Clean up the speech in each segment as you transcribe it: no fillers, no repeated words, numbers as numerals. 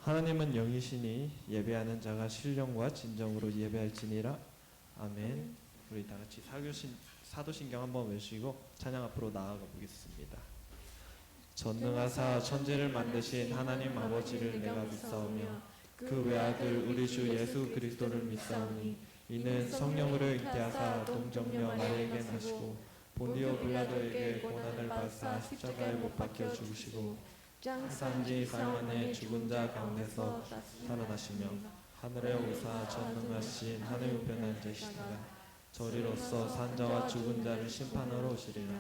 하나님은 영이시니 예배하는 자가 신령과 진정으로 예배할지니라. 아멘. 우리 다 같이 사도신경 한번 외치고 찬양 앞으로 나아가 보겠습니다. 전능하사 천지를 만드신 하나님 아버지를 내가 믿사오며 그 외아들 우리 주 예수 그리스도를 믿사오니 이는 성령으로 잉태하사 동정녀 마리아에게 나시고 본디오 빌라도에게 고난을 받사 십자가에 못 박혀 죽으시고 장사한지 4일 만에 죽은 자 가운데서 살아나시며 하늘에 오사 전능하신 하늘 우편한 자시니라. 저리로서 산자와 죽은 자를 심판하러 오시리라.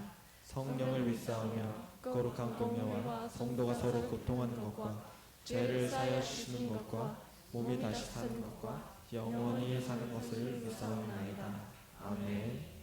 성령을 믿사오며 거룩한 공예와 성도가 서로 고통하는 것과 죄를 사하여 주시는 것과 몸이 다시 사는 것과 영원히 사는 것을 믿사옵나이다. 아멘.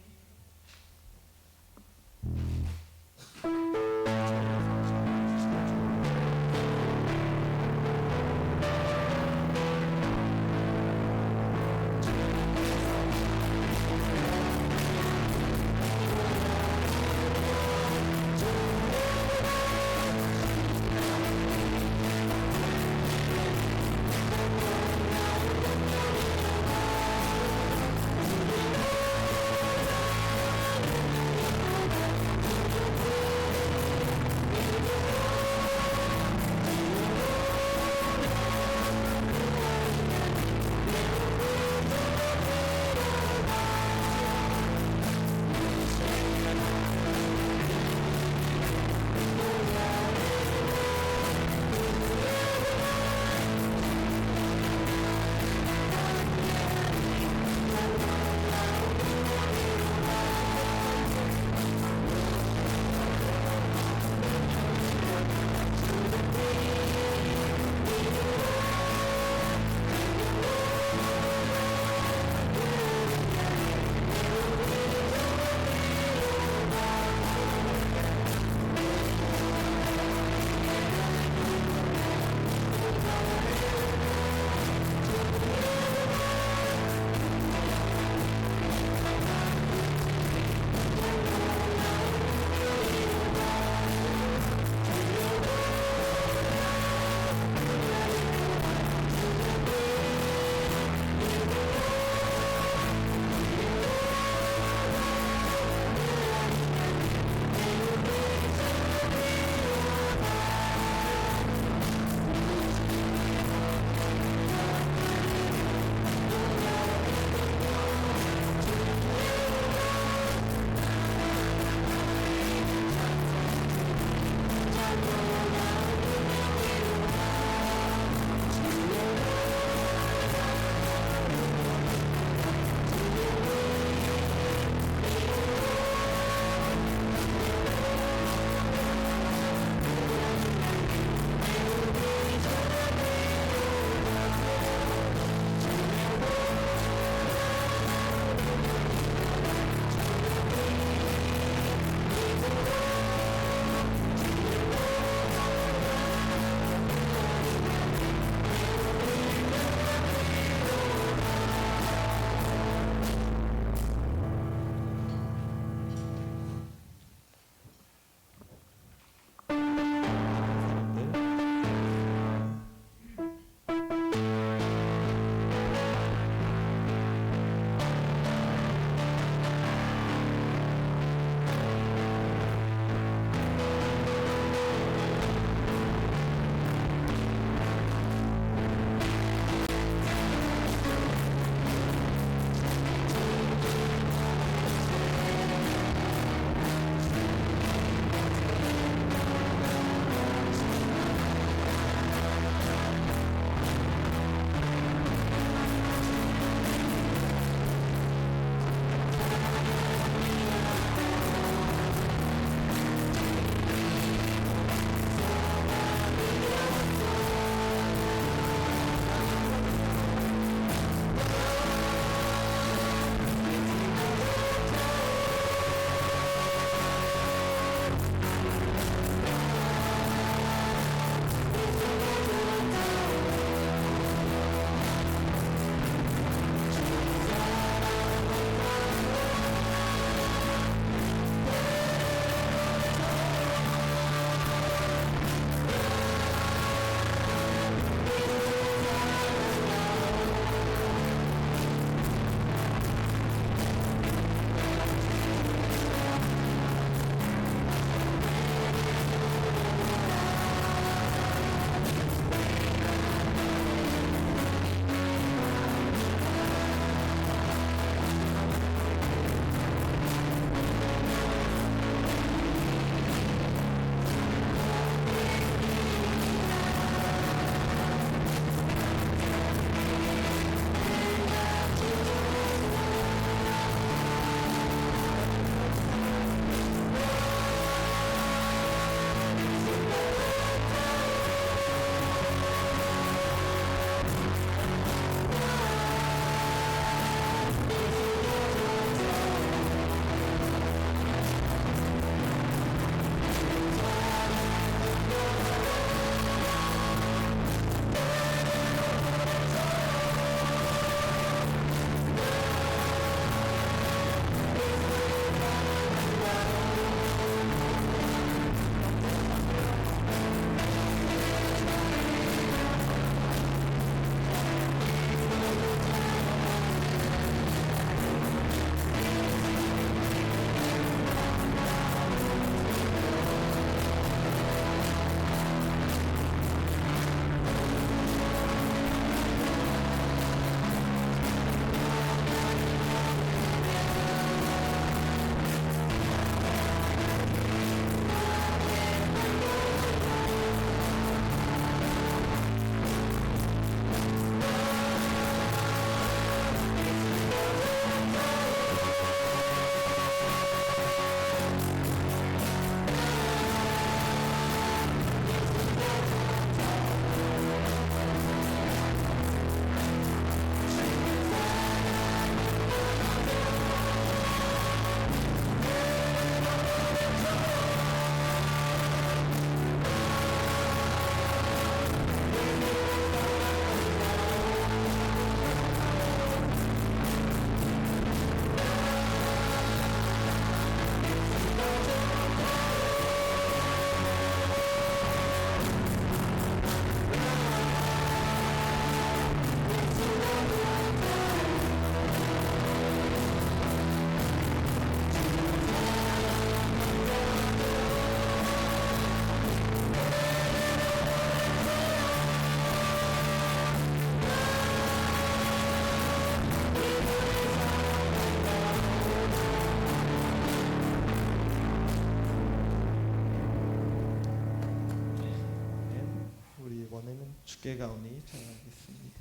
기도는 주께 가오니 전하겠습니다.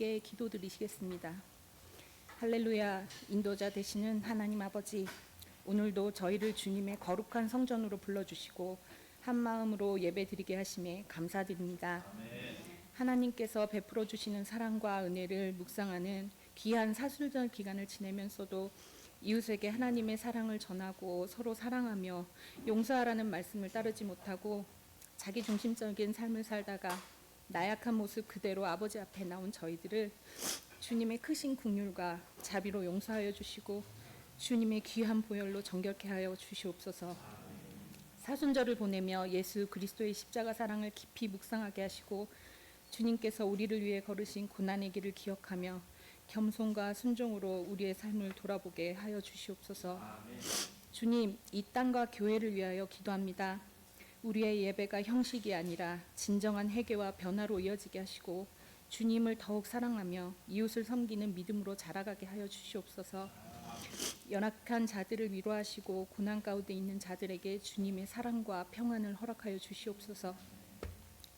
함께 기도드리시겠습니다. 할렐루야. 인도자 되시는 하나님 아버지, 오늘도 저희를 주님의 거룩한 성전으로 불러주시고 한 마음으로 예배드리게 하심에 감사드립니다. 하나님께서 베풀어 주시는 사랑과 은혜를 묵상하는 귀한 사순절 기간을 지내면서도 이웃에게 하나님의 사랑을 전하고 서로 사랑하며 용서하라는 말씀을 따르지 못하고 자기중심적인 삶을 살다가 나약한 모습 그대로 아버지 앞에 나온 저희들을 주님의 크신 긍휼과 자비로 용서하여 주시고 주님의 귀한 보혈로 정결케 하여 주시옵소서. 사순절을 보내며 예수 그리스도의 십자가 사랑을 깊이 묵상하게 하시고 주님께서 우리를 위해 걸으신 고난의 길을 기억하며 겸손과 순종으로 우리의 삶을 돌아보게 하여 주시옵소서. 주님, 이 땅과 교회를 위하여 기도합니다. 우리의 예배가 형식이 아니라 진정한 회개와 변화로 이어지게 하시고 주님을 더욱 사랑하며 이웃을 섬기는 믿음으로 자라가게 하여 주시옵소서. 연약한 자들을 위로하시고 고난 가운데 있는 자들에게 주님의 사랑과 평안을 허락하여 주시옵소서.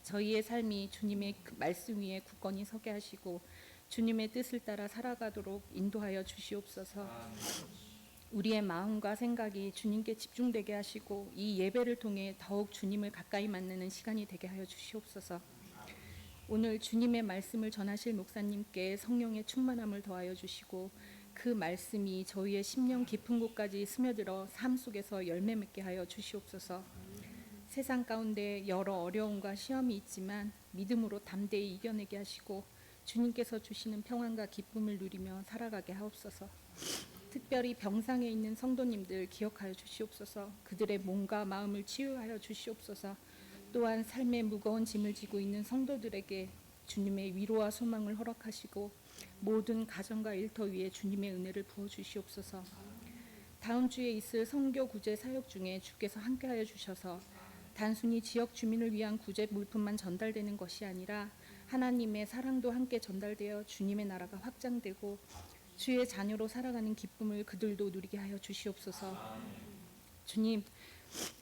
저희의 삶이 주님의 말씀 위에 굳건히 서게 하시고 주님의 뜻을 따라 살아가도록 인도하여 주시옵소서. 우리의 마음과 생각이 주님께 집중되게 하시고 이 예배를 통해 더욱 주님을 가까이 만나는 시간이 되게 하여 주시옵소서. 오늘 주님의 말씀을 전하실 목사님께 성령의 충만함을 더하여 주시고 그 말씀이 저희의 심령 깊은 곳까지 스며들어 삶 속에서 열매 맺게 하여 주시옵소서. 세상 가운데 여러 어려움과 시험이 있지만 믿음으로 담대히 이겨내게 하시고 주님께서 주시는 평안과 기쁨을 누리며 살아가게 하옵소서. 특별히 병상에 있는 성도님들 기억하여 주시옵소서. 그들의 몸과 마음을 치유하여 주시옵소서. 또한 삶의 무거운 짐을 지고 있는 성도들에게 주님의 위로와 소망을 허락하시고 모든 가정과 일터 위에 주님의 은혜를 부어 주시옵소서. 다음 주에 있을 선교 구제 사역 중에 주께서 함께하여 주셔서 단순히 지역 주민을 위한 구제 물품만 전달되는 것이 아니라 하나님의 사랑도 함께 전달되어 주님의 나라가 확장되고 주의 자녀로 살아가는 기쁨을 그들도 누리게 하여 주시옵소서. 주님,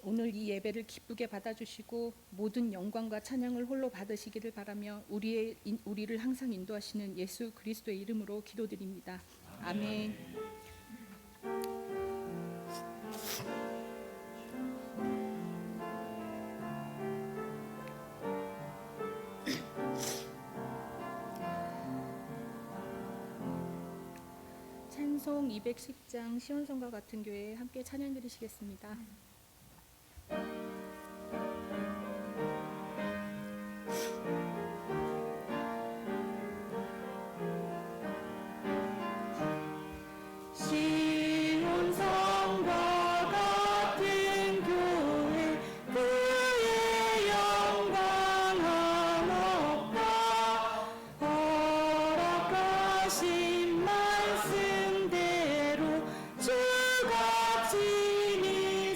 오늘 이 예배를 기쁘게 받아주시고 모든 영광과 찬양을 홀로 받으시기를 바라며 우리를 항상 인도하시는 예수 그리스도의 이름으로 기도드립니다. 아멘. 찬송 210장 시온성과 같은 교회 함께 찬양 드리시겠습니다. 말씀대로 주같이 이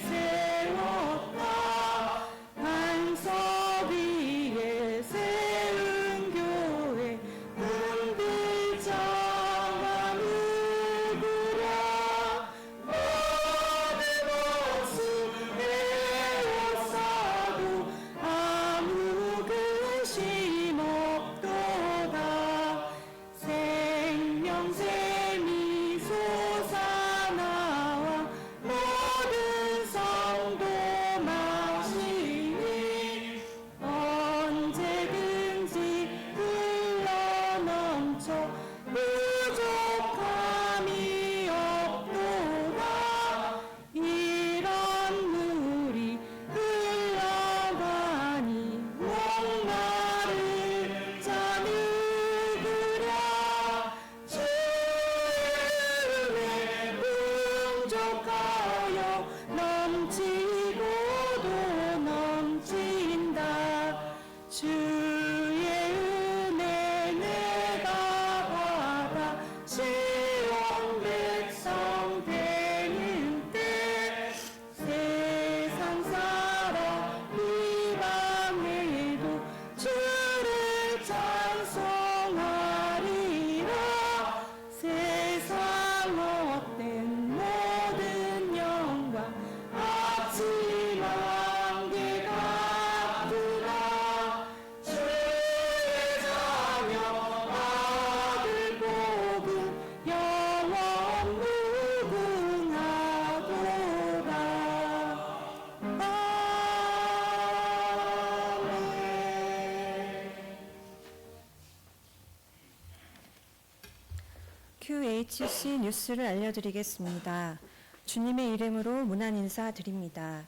QHC 뉴스를 알려드리겠습니다. 주님의 이름으로 문안 인사 드립니다.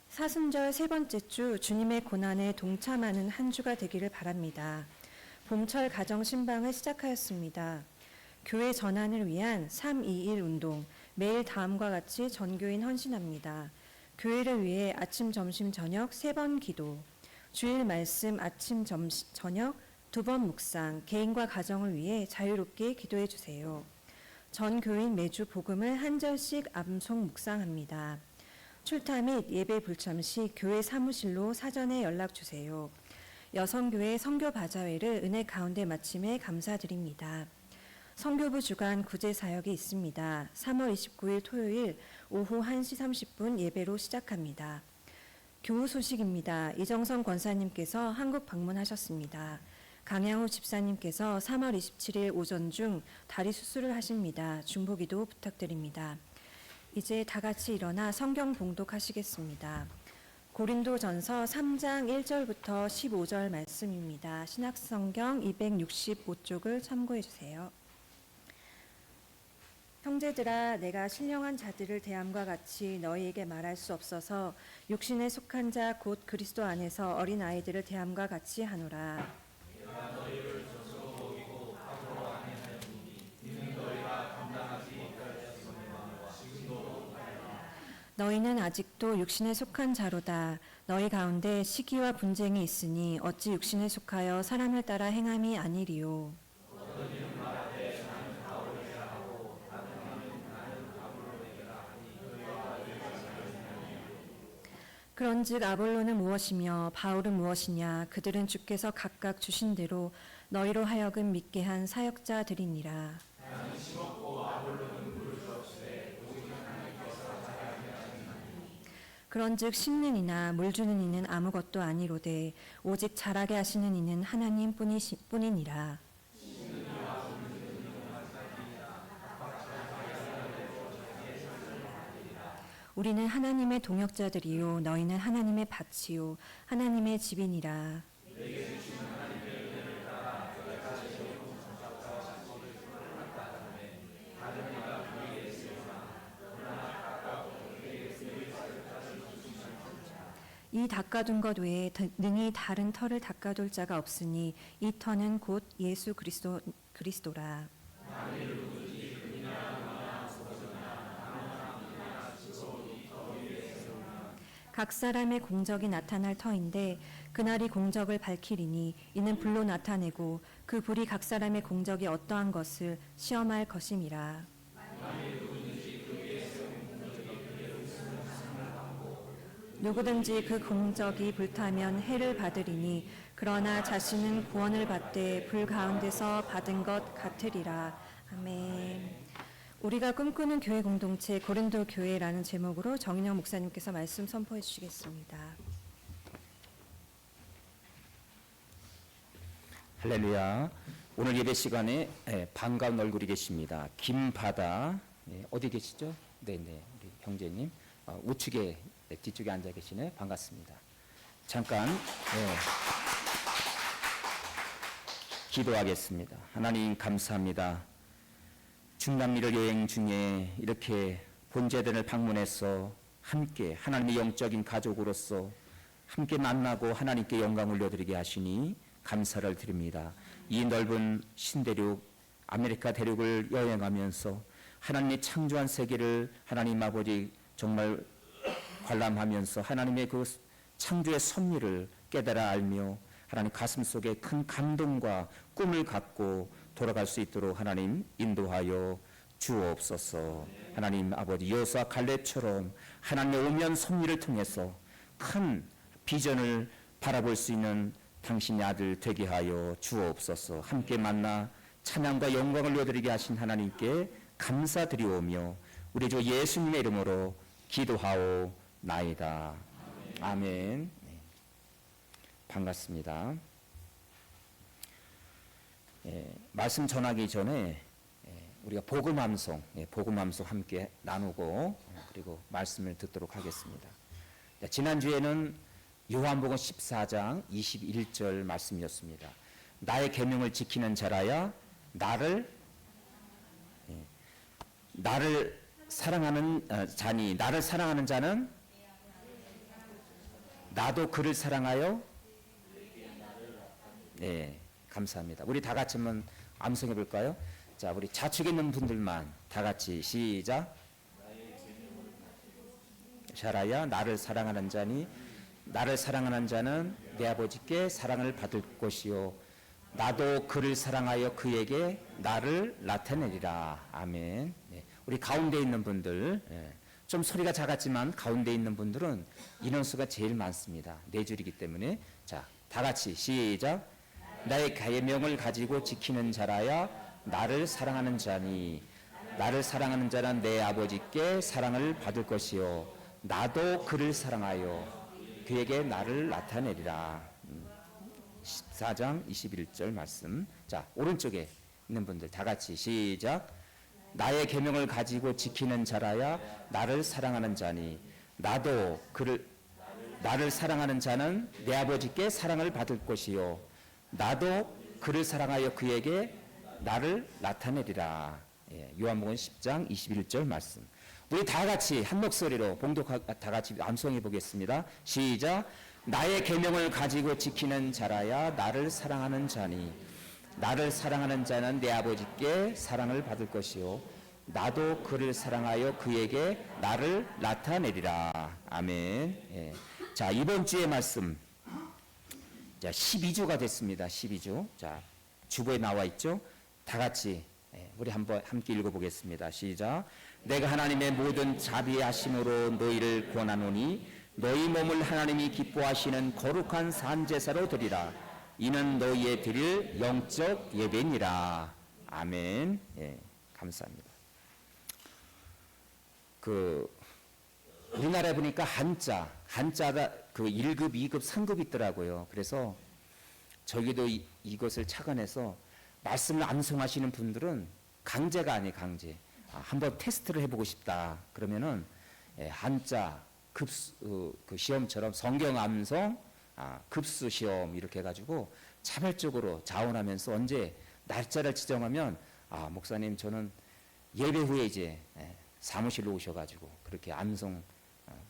사순절 세 번째 주 주님의 고난에 동참하는 한 주가 되기를 바랍니다. 봄철 가정 신방을 시작하였습니다. 교회 전환을 위한 321 운동, 매일 다음과 같이 전교인 헌신합니다. 교회를 위해 아침, 점심, 저녁 3번 기도, 주일 말씀 아침, 점심, 저녁 2번 묵상, 개인과 가정을 위해 자유롭게 기도해 주세요. 전 교인 매주 복음을 한 절씩 암송 묵상합니다. 출타 및 예배 불참 시 교회 사무실로 사전에 연락 주세요. 여성교회 선교 바자회를 은혜 가운데 마침에 감사드립니다. 선교부 주간 구제 사역이 있습니다. 3월 29일 토요일 오후 1시 30분 예배로 시작합니다. 교우 소식입니다. 이정선 권사님께서 한국 방문하셨습니다. 강양호 집사님께서 3월 27일 오전 중 다리 수술을 하십니다. 중보기도 부탁드립니다. 이제 다 같이 일어나 성경 봉독하시겠습니다. 고린도전서 3장 1절부터 15절 말씀입니다. 신약성경 265쪽을 참고해 주세요. 형제들아, 내가 신령한 자들을 대함과 같이 너희에게 말할 수 없어서 육신에 속한 자 곧 그리스도 안에서 어린 아이들을 대함과 같이 하노라. 너희는 아직도 육신에 속한 자로다. 너희 가운데 시기와 분쟁이 있으니 어찌 육신에 속하여 사람을 따라 행함이 아니리요. 그런즉 아볼로는 무엇이며 바울은 무엇이냐? 그들은 주께서 각각 주신 대로 너희로 하여금 믿게 한 사역자들이니라. 그런즉 심는 이나 물 주는 이는 아무것도 아니로되 오직 자라게 하시는 이는 하나님 뿐이니라. 우리는 하나님의 동역자들이요 너희는 하나님의 밭이요 하나님의 집이니라. 이 닦아둔 것 외에 능히 다른 터를 닦아둘 자가 없으니 이 터는 곧 예수 그리스도라. 각 사람의 공적이 나타날 터인데 그날이 공적을 밝히리니 이는 불로 나타내고 그 불이 각 사람의 공적이 어떠한 것을 시험할 것임이라. 누구든지 그 공적이 불타면 해를 받으리니 그러나 자신은 구원을 받되 불 가운데서 받은 것 같으리라. 아멘. 우리가 꿈꾸는 교회 공동체 고린도 교회라는 제목으로 정인영 목사님께서 말씀 선포해 주시겠습니다. 할렐루야. 오늘 예배 시간에 반가운 얼굴이 계십니다. 김바다 어디 계시죠? 네네 우리 형제님 우측에 뒤쪽에 앉아 계시네. 반갑습니다. 잠깐 기도하겠습니다. 하나님 감사합니다. 중남미를 여행 중에 이렇게 본제단을 방문해서 함께 하나님의 영적인 가족으로서 함께 만나고 하나님께 영광 올려드리게 하시니 감사를 드립니다. 이 넓은 신대륙 아메리카 대륙을 여행하면서 하나님의 창조한 세계를 하나님 아버지 정말 관람하면서 하나님의 그 창조의 섭리를 깨달아 알며 하나님 가슴 속에 큰 감동과 꿈을 갖고 돌아갈 수 있도록 하나님 인도하여 주옵소서. 하나님 아버지 여호수아 갈렙처럼 하나님의 오면 섭리를 통해서 큰 비전을 바라볼 수 있는 당신의 아들 되게 하여 주옵소서. 함께 만나 찬양과 영광을 올려드리게 하신 하나님께 감사드리오며 우리 주 예수님의 이름으로 기도하오나이다. 아멘. 네. 반갑습니다. 말씀 전하기 전에 우리가 복음함송 함께 나누고 그리고 말씀을 듣도록 하겠습니다. 지난주에는 요한복음 14장 21절 말씀이었습니다. 나의 계명을 지키는 자라야 나를 나를 사랑하는 자니 나를 사랑하는 자는 나도 그를 사랑하여 네, 감사합니다. 우리 다 같이 한번 암송해 볼까요? 자, 우리 좌측에 있는 분들만 다 같이 시작. 샤라야 나를 사랑하는 자니 나를 사랑하는 자는 내 아버지께 사랑을 받을 것이요 나도 그를 사랑하여 그에게 나를 나타내리라. 아멘. 네. 우리 가운데 있는 분들 좀 소리가 작았지만 가운데 있는 분들은 인원수가 제일 많습니다. 네 줄이기 때문에 자, 다 같이 시작. 나의 계명을 가지고 지키는 자라야 나를 사랑하는 자니 나를 사랑하는 자는 내 아버지께 사랑을 받을 것이요 나도 그를 사랑하여 그에게 나를 나타내리라. 14장 21절 말씀. 자, 오른쪽에 있는 분들 다 같이 시작. 나의 계명을 가지고 지키는 자라야 나를 사랑하는 자니 나도 나를 사랑하는 자는 내 아버지께 사랑을 받을 것이요 나도 그를 사랑하여 그에게 나를 나타내리라. 예, 요한복음 10장 21절 말씀. 우리 다 같이 한 목소리로 다 같이 암송해 보겠습니다. 시작. 나의 계명을 가지고 지키는 자라야 나를 사랑하는 자니 나를 사랑하는 자는 내 아버지께 사랑을 받을 것이요 나도 그를 사랑하여 그에게 나를 나타내리라. 아멘. 예. 자, 이번 주의 말씀. 자, 12주가 됐습니다. 12주. 자, 주보에 나와 있죠? 다 같이 우리 한번 함께 읽어 보겠습니다. 시작. 내가 하나님의 모든 자비하심으로 너희를 권하노니 너희 몸을 하나님이 기뻐하시는 거룩한 산제사로 드리라. 이는 너희의 드릴 영적 예배니라. 아멘. 예, 감사합니다. 우리나라에 보니까 한자가 1급, 2급, 3급 있더라고요. 그래서 저기도 이것을 착안해서 말씀을 암송하시는 분들은 강제가 아니에요, 강제. 한번 테스트를 해보고 싶다. 그러면은 한자 급수 시험처럼 성경 암송 급수 시험 이렇게 해가지고 차별적으로 자원하면서 언제 날짜를 지정하면 목사님 저는 예배 후에 이제 사무실로 오셔가지고 그렇게 암송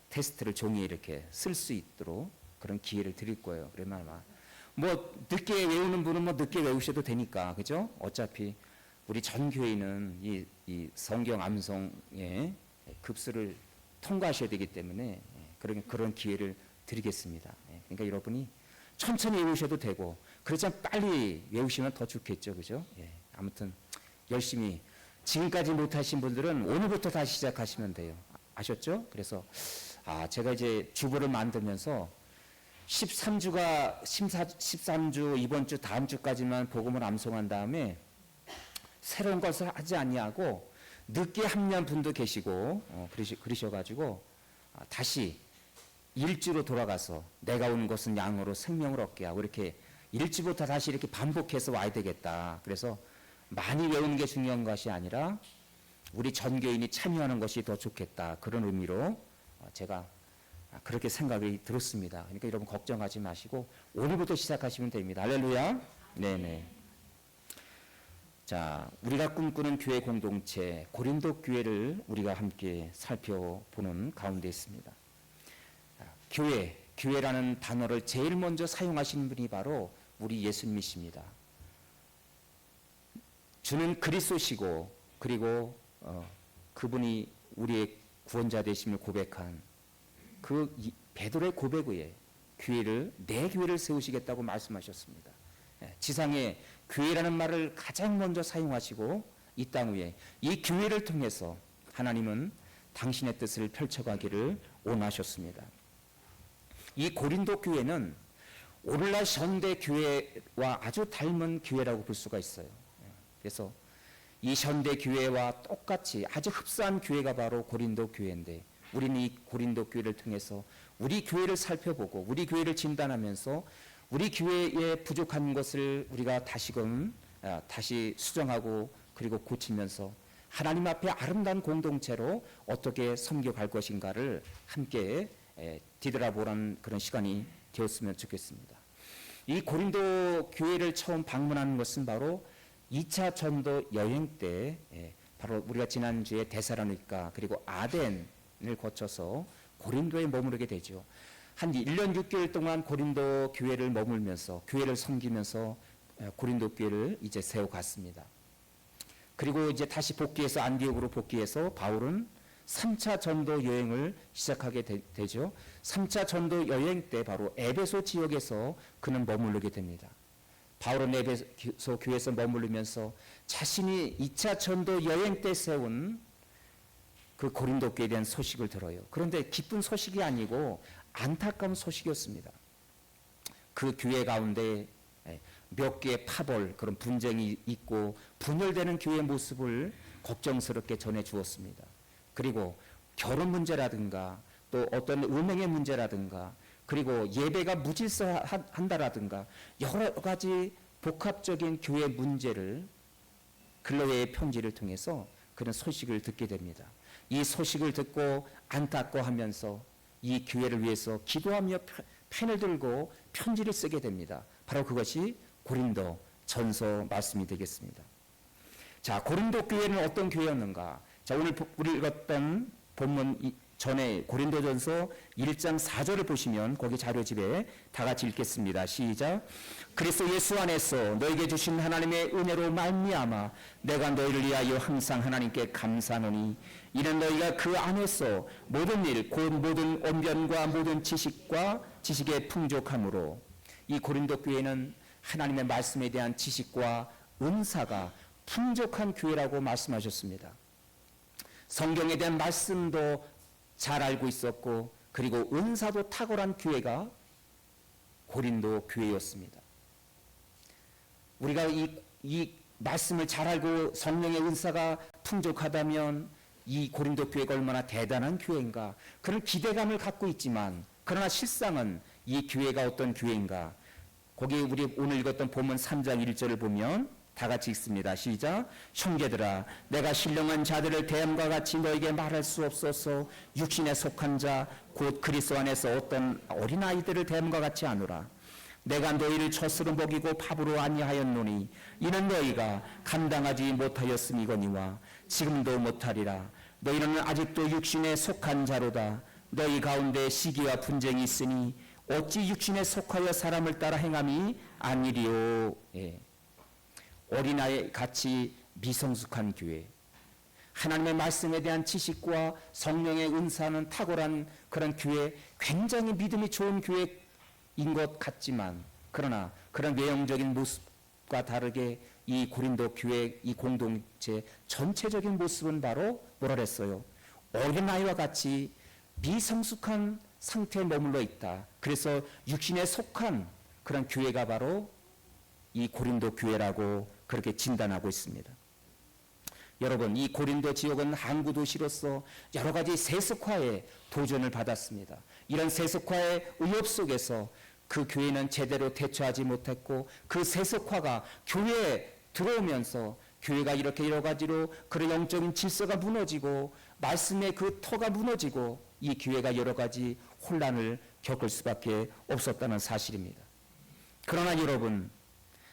테스트를 종이에 이렇게 쓸 수 있도록 그런 기회를 드릴 거예요. 그러면 아마 뭐 늦게 외우는 분은 뭐 늦게 외우셔도 되니까 그죠? 어차피 우리 전 교회는 이 성경 암송의 급수를 통과하셔야 되기 때문에 그런 기회를 드리겠습니다. 그러니까 여러분이 천천히 외우셔도 되고 그렇지만 빨리 외우시면 더 좋겠죠, 그죠? 아무튼 열심히 지금까지 못하신 분들은 오늘부터 다시 시작하시면 돼요. 아셨죠? 그래서 제가 이제 주보를 만들면서 13주 이번 주 다음 주까지만 복음을 암송한 다음에 새로운 것을 하지 아니하고 늦게 합류한 분도 계시고 그러셔가지고 다시 일주로 돌아가서 내가 온 것은 양으로 생명을 얻게 하고 이렇게 일주부터 다시 이렇게 반복해서 와야 되겠다. 그래서 많이 외우는 게 중요한 것이 아니라 우리 전교인이 참여하는 것이 더 좋겠다. 그런 의미로 제가 그렇게 생각이 들었습니다. 그러니까 여러분 걱정하지 마시고 오늘부터 시작하시면 됩니다. 할렐루야. 네네. 자, 우리가 꿈꾸는 교회 공동체 고린도 교회를 우리가 함께 살펴보는 가운데 있습니다. 교회라는 단어를 제일 먼저 사용하신 분이 바로 우리 예수님이십니다. 주는 그리스도시고 그리고 그분이 우리의 구원자 되심을 고백한 베드로의 고백 외에 내 교회를 세우시겠다고 말씀하셨습니다. 지상에 교회라는 말을 가장 먼저 사용하시고 이 땅 위에 이 교회를 통해서 하나님은 당신의 뜻을 펼쳐가기를 원하셨습니다. 이 고린도 교회는 오늘날 현대 교회와 아주 닮은 교회라고 볼 수가 있어요. 그래서 이 현대 교회와 똑같이 아주 흡사한 교회가 바로 고린도 교회인데 우리는 이 고린도 교회를 통해서 우리 교회를 살펴보고 우리 교회를 진단하면서 우리 교회에 부족한 것을 우리가 다시 수정하고 그리고 고치면서 하나님 앞에 아름다운 공동체로 어떻게 섬겨갈 것인가를 함께 뒤돌아보는 그런 시간이 되었으면 좋겠습니다. 이 고린도 교회를 처음 방문하는 것은 바로 2차 전도 여행 때 바로 우리가 지난주에 데살로니가 그리고 아덴을 거쳐서 고린도에 머무르게 되죠. 한 1년 6개월 동안 고린도 교회를 머물면서 교회를 섬기면서 고린도 교회를 이제 세워갔습니다. 그리고 이제 다시 복귀해서 안디옥으로 복귀해서 바울은 3차 전도 여행을 시작하게 되죠. 3차 전도 여행 때 바로 에베소 지역에서 그는 머무르게 됩니다. 바울은 에베소 교회에서 머무르면서 자신이 2차 전도 여행 때 세운 그 고린도 교회에 대한 소식을 들어요. 그런데 기쁜 소식이 아니고 안타까운 소식이었습니다. 그 교회 가운데 몇 개의 파벌, 그런 분쟁이 있고 분열되는 교회의 모습을 걱정스럽게 전해 주었습니다. 그리고 결혼 문제라든가 또 어떤 음행의 문제라든가 그리고 예배가 무질서한다라든가 여러 가지 복합적인 교회 문제를 글로의 편지를 통해서 그런 소식을 듣게 됩니다. 이 소식을 듣고 안타까워하면서 이 교회를 위해서 기도하며 펜을 들고 편지를 쓰게 됩니다. 바로 그것이 고린도 전서 말씀이 되겠습니다. 자, 고린도 교회는 어떤 교회였는가? 자, 오늘 우리 읽었던 본문 전에 고린도전서 1장 4절을 보시면 거기 자료집에 다 같이 읽겠습니다. 시작. 그리스도 예수 안에서 너에게 주신 하나님의 은혜로 말미암아 내가 너희를 위하여 항상 하나님께 감사하노니 이는 너희가 그 안에서 모든 일 곧 모든 언변과 모든 지식의 풍족함으로. 이 고린도 교회는 하나님의 말씀에 대한 지식과 은사가 풍족한 교회라고 말씀하셨습니다. 성경에 대한 말씀도 잘 알고 있었고 그리고 은사도 탁월한 교회가 고린도 교회였습니다. 우리가 이 말씀을 잘 알고 성령의 은사가 풍족하다면 이 고린도 교회가 얼마나 대단한 교회인가 그런 기대감을 갖고 있지만 그러나 실상은 이 교회가 어떤 교회인가. 거기 우리 오늘 읽었던 본문 3장 1절을 보면 다 같이 읽습니다. 시작. 형제들아 내가 신령한 자들을 대함과 같이 너에게 말할 수 없어서 육신에 속한 자 곧 그리스도 안에서 어떤 어린아이들을 대함과 같이 하노라. 내가 너희를 젖으로 먹이고 밥으로 아니하였노니 이는 너희가 감당하지 못하였음이거니와 지금도 못하리라. 너희는 아직도 육신에 속한 자로다. 너희 가운데 시기와 분쟁이 있으니 어찌 육신에 속하여 사람을 따라 행함이 아니리요. 예. 어린아이 같이 미성숙한 교회, 하나님의 말씀에 대한 지식과 성령의 은사는 탁월한 그런 교회, 굉장히 믿음이 좋은 교회인 것 같지만 그러나 그런 외형적인 모습과 다르게 이 고린도 교회 이 공동체 전체적인 모습은 바로 뭐라 그랬어요? 어린아이와 같이 미성숙한 상태에 머물러 있다. 그래서 육신에 속한 그런 교회가 바로 이 고린도 교회라고 그렇게 진단하고 있습니다. 여러분, 이 고린도 지역은 항구 도시로서 여러 가지 세속화에 도전을 받았습니다. 이런 세속화의 위협 속에서 그 교회는 제대로 대처하지 못했고 그 세속화가 교회에 들어오면서 교회가 이렇게 여러 가지로 그런 영적인 질서가 무너지고 말씀의 그 터가 무너지고 이 교회가 여러 가지 혼란을 겪을 수밖에 없었다는 사실입니다. 그러나 여러분,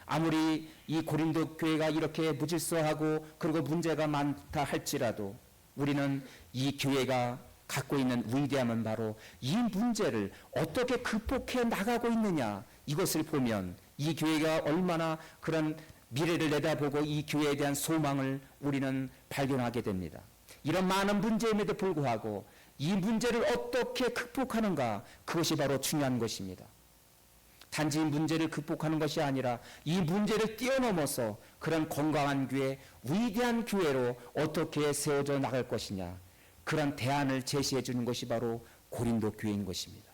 아무리 이 고린도 교회가 이렇게 무질서하고 그리고 문제가 많다 할지라도 우리는 이 교회가 갖고 있는 위대함은 바로 이 문제를 어떻게 극복해 나가고 있느냐, 이것을 보면 이 교회가 얼마나 그런 미래를 내다보고 이 교회에 대한 소망을 우리는 발견하게 됩니다. 이런 많은 문제임에도 불구하고 이 문제를 어떻게 극복하는가, 그것이 바로 중요한 것입니다. 단지 문제를 극복하는 것이 아니라 이 문제를 뛰어넘어서 그런 건강한 교회, 위대한 교회로 어떻게 세워져 나갈 것이냐, 그런 대안을 제시해 주는 것이 바로 고린도 교회인 것입니다.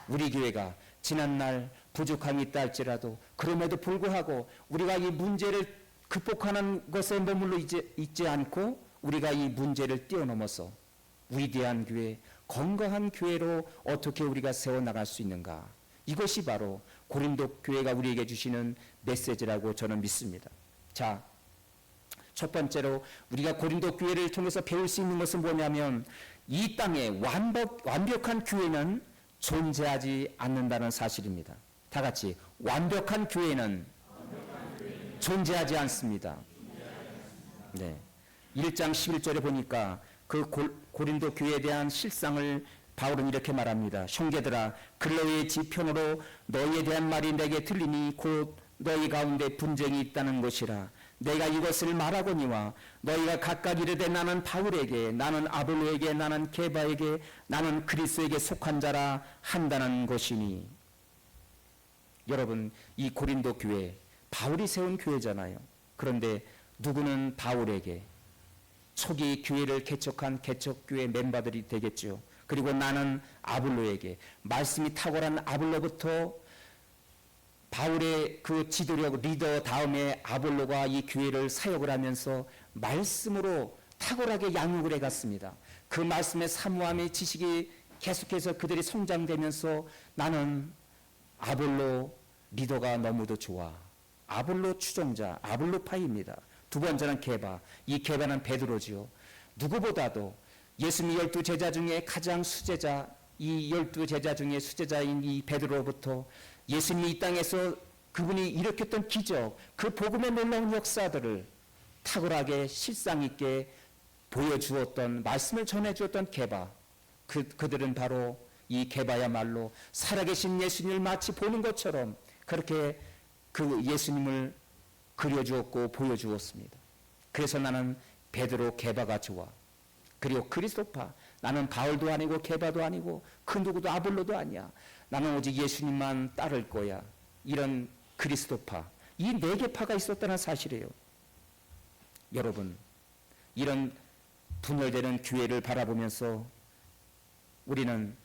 우리 교회가 지난날 부족함이 있다 할지라도 그럼에도 불구하고 우리가 이 문제를 극복하는 것에 머물러 있지 않고 우리가 이 문제를 뛰어넘어서 위대한 교회, 건강한 교회로 어떻게 우리가 세워나갈 수 있는가, 이것이 바로 고린도 교회가 우리에게 주시는 메시지라고 저는 믿습니다. 자, 첫 번째로 우리가 고린도 교회를 통해서 배울 수 있는 것은 뭐냐면 이 땅에 완벽한 교회는 존재하지 않는다는 사실입니다. 다 같이, 완벽한 교회는 존재하지 않습니다. 네. 1장 11절에 보니까 그 고린도 교회에 대한 실상을 바울은 이렇게 말합니다. 형제들아, 근로의 지편으로 너희에 대한 말이 내게 들리니 곧 너희 가운데 분쟁이 있다는 것이라. 내가 이것을 말하거니와 너희가 각각 이르되 나는 바울에게, 나는 아볼로에게, 나는 게바에게, 나는 그리스도에게 속한 자라 한다는 것이니. 여러분, 이 고린도 교회 바울이 세운 교회잖아요. 그런데 누구는 바울에게, 초기 교회를 개척한 개척교회 멤버들이 되겠죠. 그리고 나는 아볼로에게, 말씀이 탁월한 아볼로부터 바울의 그 지도력 리더 다음에 아볼로가 이 교회를 사역을 하면서 말씀으로 탁월하게 양육을 해갔습니다. 그 말씀의 사모함의 지식이 계속해서 그들이 성장되면서 나는 아볼로 리더가 너무도 좋아. 아볼로 추종자, 아볼로파입니다. 두 번째는 게바. 이 게바는 베드로지요. 누구보다도 예수님 12제자 중에 가장 수제자, 이 12제자 중에 수제자인 이 베드로부터 예수님이 이 땅에서 그분이 일으켰던 기적, 그 복음의 놀라운 역사들을 탁월하게 실상 있게 보여주었던, 말씀을 전해주었던 게바, 그들은 바로 이 게바야말로 살아계신 예수님을 마치 보는 것처럼 그렇게 그 예수님을 그려주었고 보여주었습니다. 그래서 나는 베드로 게바가 좋아. 그리고 그리스도파, 나는 바울도 아니고 게바도 아니고 그 누구도 아볼로도 아니야. 나는 오직 예수님만 따를 거야. 이런 그리스도파, 이 네 개 파가 있었다는 사실이에요. 여러분, 이런 분열되는 교회를 바라보면서 우리는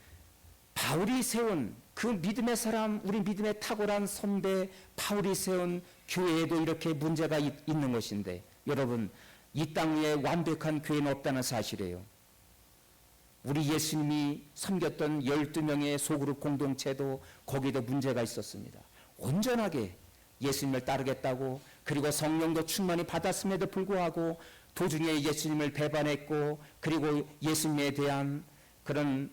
바울이 세운 그 믿음의 사람, 우리 믿음의 탁월한 선배 바울이 세운 교회에도 이렇게 문제가 있는 것인데, 여러분, 이 땅 위에 완벽한 교회는 없다는 사실이에요. 우리 예수님이 섬겼던 12명의 소그룹 공동체도 거기도 문제가 있었습니다. 온전하게 예수님을 따르겠다고, 그리고 성령도 충만히 받았음에도 불구하고 도중에 예수님을 배반했고, 그리고 예수님에 대한 그런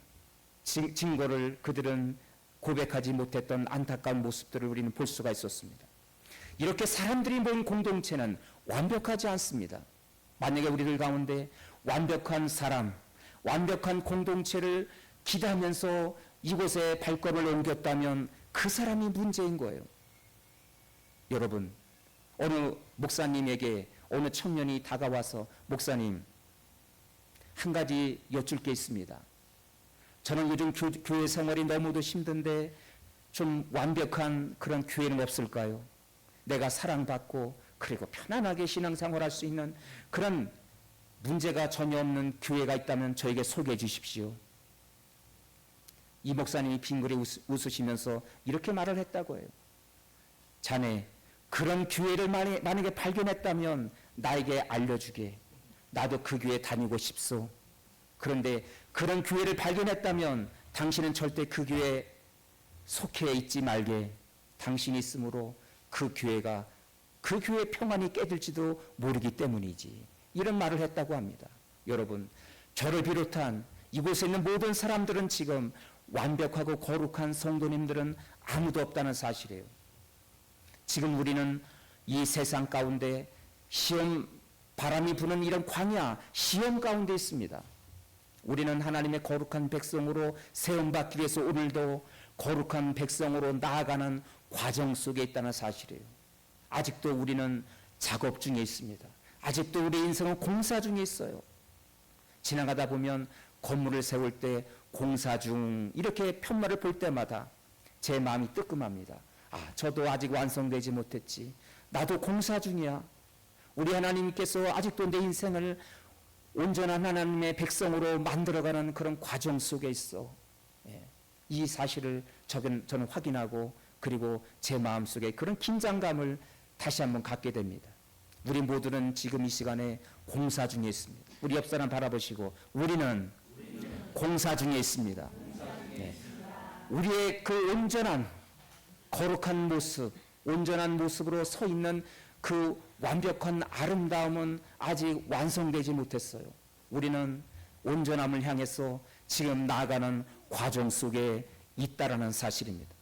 증거를 그들은 고백하지 못했던 안타까운 모습들을 우리는 볼 수가 있었습니다. 이렇게 사람들이 모인 공동체는 완벽하지 않습니다. 만약에 우리들 가운데 완벽한 사람, 완벽한 공동체를 기대하면서 이곳에 발걸음을 옮겼다면 그 사람이 문제인 거예요. 여러분, 어느 목사님에게 어느 청년이 다가와서, 목사님, 한 가지 여쭐 게 있습니다. 저는 요즘 교회 생활이 너무도 힘든데 좀 완벽한 그런 교회는 없을까요? 내가 사랑받고 그리고 편안하게 신앙생활할 수 있는 그런 문제가 전혀 없는 교회가 있다면 저에게 소개해 주십시오. 이 목사님이 빙그레 웃으시면서 이렇게 말을 했다고 해요. 자네, 그런 교회를 만약에 발견했다면 나에게 알려주게. 나도 그 교회 다니고 싶소. 그런데 그런 교회를 발견했다면 당신은 절대 그 교회에 속해 있지 말게. 당신이 있으므로 그 교회의 평안이 깨질지도 모르기 때문이지. 이런 말을 했다고 합니다. 여러분, 저를 비롯한 이곳에 있는 모든 사람들은 지금 완벽하고 거룩한 성도님들은 아무도 없다는 사실이에요. 지금 우리는 이 세상 가운데 시험, 바람이 부는 이런 광야, 시험 가운데 있습니다. 우리는 하나님의 거룩한 백성으로 세움받기 위해서 오늘도 거룩한 백성으로 나아가는 과정 속에 있다는 사실이에요. 아직도 우리는 작업 중에 있습니다. 아직도 우리 인생은 공사 중에 있어요. 지나가다 보면 건물을 세울 때 공사 중 이렇게 편말을 볼 때마다 제 마음이 뜨끔합니다. 아, 저도 아직 완성되지 못했지. 나도 공사 중이야. 우리 하나님께서 아직도 내 인생을 온전한 하나님의 백성으로 만들어가는 그런 과정 속에 있어. 이 사실을 저는 확인하고, 그리고 제 마음속에 그런 긴장감을 다시 한번 갖게 됩니다. 우리 모두는 지금 이 시간에 공사 중에 있습니다. 우리 옆 사람 바라보시고, 우리는 공사 중에 있습니다. 우리의 그 온전한 거룩한 모습, 온전한 모습으로 서 있는 그 완벽한 아름다움은 아직 완성되지 못했어요. 우리는 온전함을 향해서 지금 나아가는 과정 속에 있다라는 사실입니다.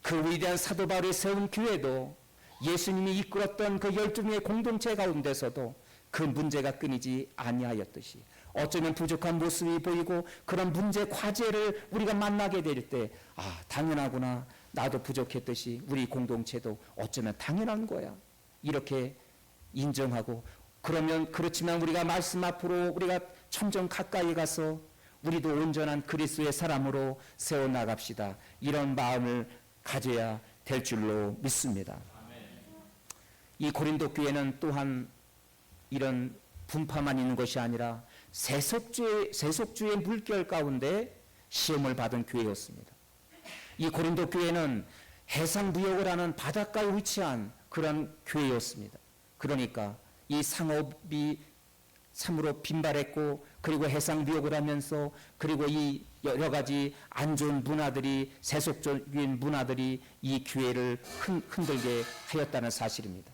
그 위대한 사도 바울이 세운 교회도 예수님이 이끌었던 그 12명의 공동체 가운데서도 그 문제가 끊이지 아니하였듯이 어쩌면 부족한 모습이 보이고 그런 문제 과제를 우리가 만나게 될 때 당연하구나, 나도 부족했듯이 우리 공동체도 어쩌면 당연한 거야, 이렇게 인정하고, 그렇지만 우리가 말씀 앞으로 우리가 점점 가까이 가서 우리도 온전한 그리스도의 사람으로 세워나갑시다, 이런 마음을 가져야 될 줄로 믿습니다. 이 고린도 교회는 또한 이런 분파만 있는 것이 아니라 세속주의 물결 가운데 시험을 받은 교회였습니다. 이 고린도 교회는 해상무역을 하는 바닷가에 위치한 그런 교회였습니다. 그러니까 이 상업이 참으로 빈발했고, 그리고 해상무역을 하면서, 그리고 이 여러 가지 안 좋은 문화들이, 세속적인 문화들이 이 교회를 흔들게 하였다는 사실입니다.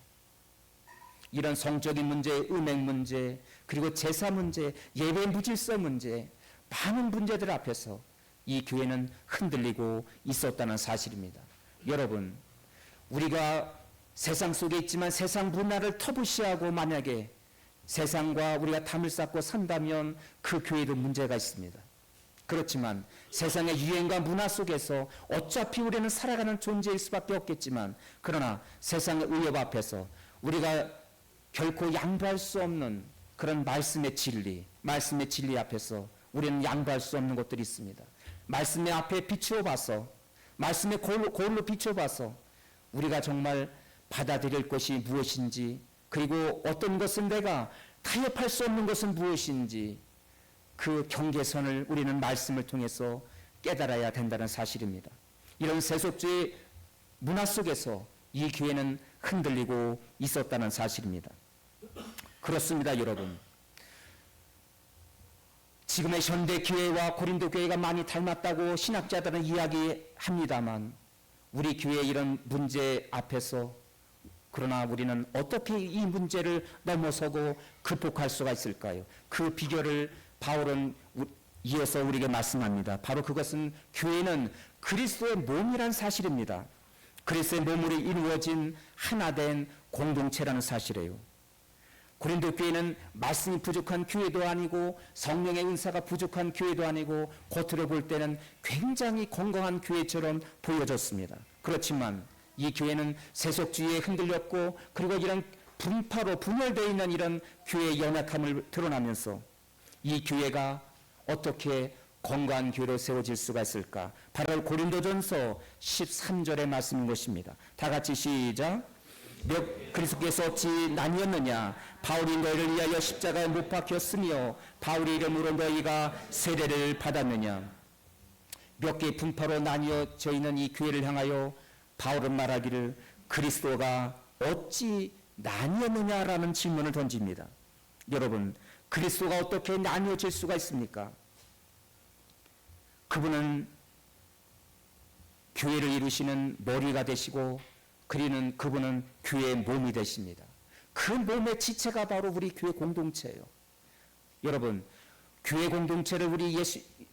이런 성적인 문제, 음행 문제, 그리고 제사 문제, 예배 무질서 문제, 많은 문제들 앞에서 이 교회는 흔들리고 있었다는 사실입니다. 여러분, 우리가 세상 속에 있지만 세상 문화를 터부시하고 만약에 세상과 우리가 담을 쌓고 산다면 그 교회도 문제가 있습니다. 그렇지만 세상의 유행과 문화 속에서 어차피 우리는 살아가는 존재일 수밖에 없겠지만, 그러나 세상의 위협 앞에서 우리가 결코 양보할 수 없는 그런 말씀의 진리 앞에서 우리는 양보할 수 없는 것들이 있습니다. 말씀의 앞에 비추어 봐서, 말씀의 거울로 비추어 봐서 우리가 정말 받아들일 것이 무엇인지, 그리고 어떤 것은 내가 타협할 수 없는 것은 무엇인지, 그 경계선을 우리는 말씀을 통해서 깨달아야 된다는 사실입니다. 이런 세속주의 문화 속에서 이 교회는 흔들리고 있었다는 사실입니다. 그렇습니다, 여러분. 지금의 현대 교회와 고린도 교회가 많이 닮았다고 신학자들은 이야기합니다만, 우리 교회의 이런 문제 앞에서 그러나 우리는 어떻게 이 문제를 넘어서고 극복할 수가 있을까요? 그 비결을 바울은 이어서 우리에게 말씀합니다. 바로 그것은 교회는 그리스도의 몸이란 사실입니다. 그리스도의 몸으로 이루어진 하나된 공동체라는 사실이에요. 고린도 교회는 말씀이 부족한 교회도 아니고 성령의 은사가 부족한 교회도 아니고, 겉으로 볼 때는 굉장히 건강한 교회처럼 보여졌습니다. 그렇지만 이 교회는 세속주의에 흔들렸고, 그리고 이런 분파로 분열되어 있는 이런 교회의 연약함을 드러나면서 이 교회가 어떻게 건강한 교회로 세워질 수가 있을까? 바로 고린도전서 13절의 말씀인 것입니다. 다 같이 시작. 그리스도께서 어찌 나뉘었느냐? 바울이 너희를 위하여 십자가에 못 박혔으며 바울의 이름으로 너희가 세례를 받았느냐? 몇 개의 분파로 나뉘어져 있는 이 교회를 향하여 바울은 말하기를 그리스도가 어찌 나뉘었느냐라는 질문을 던집니다. 여러분, 그리스도가 어떻게 나뉘어질 수가 있습니까? 그분은 교회를 이루시는 머리가 되시고, 그분은 교회의 몸이 되십니다. 그 몸의 지체가 바로 우리 교회 공동체예요. 여러분, 교회 공동체를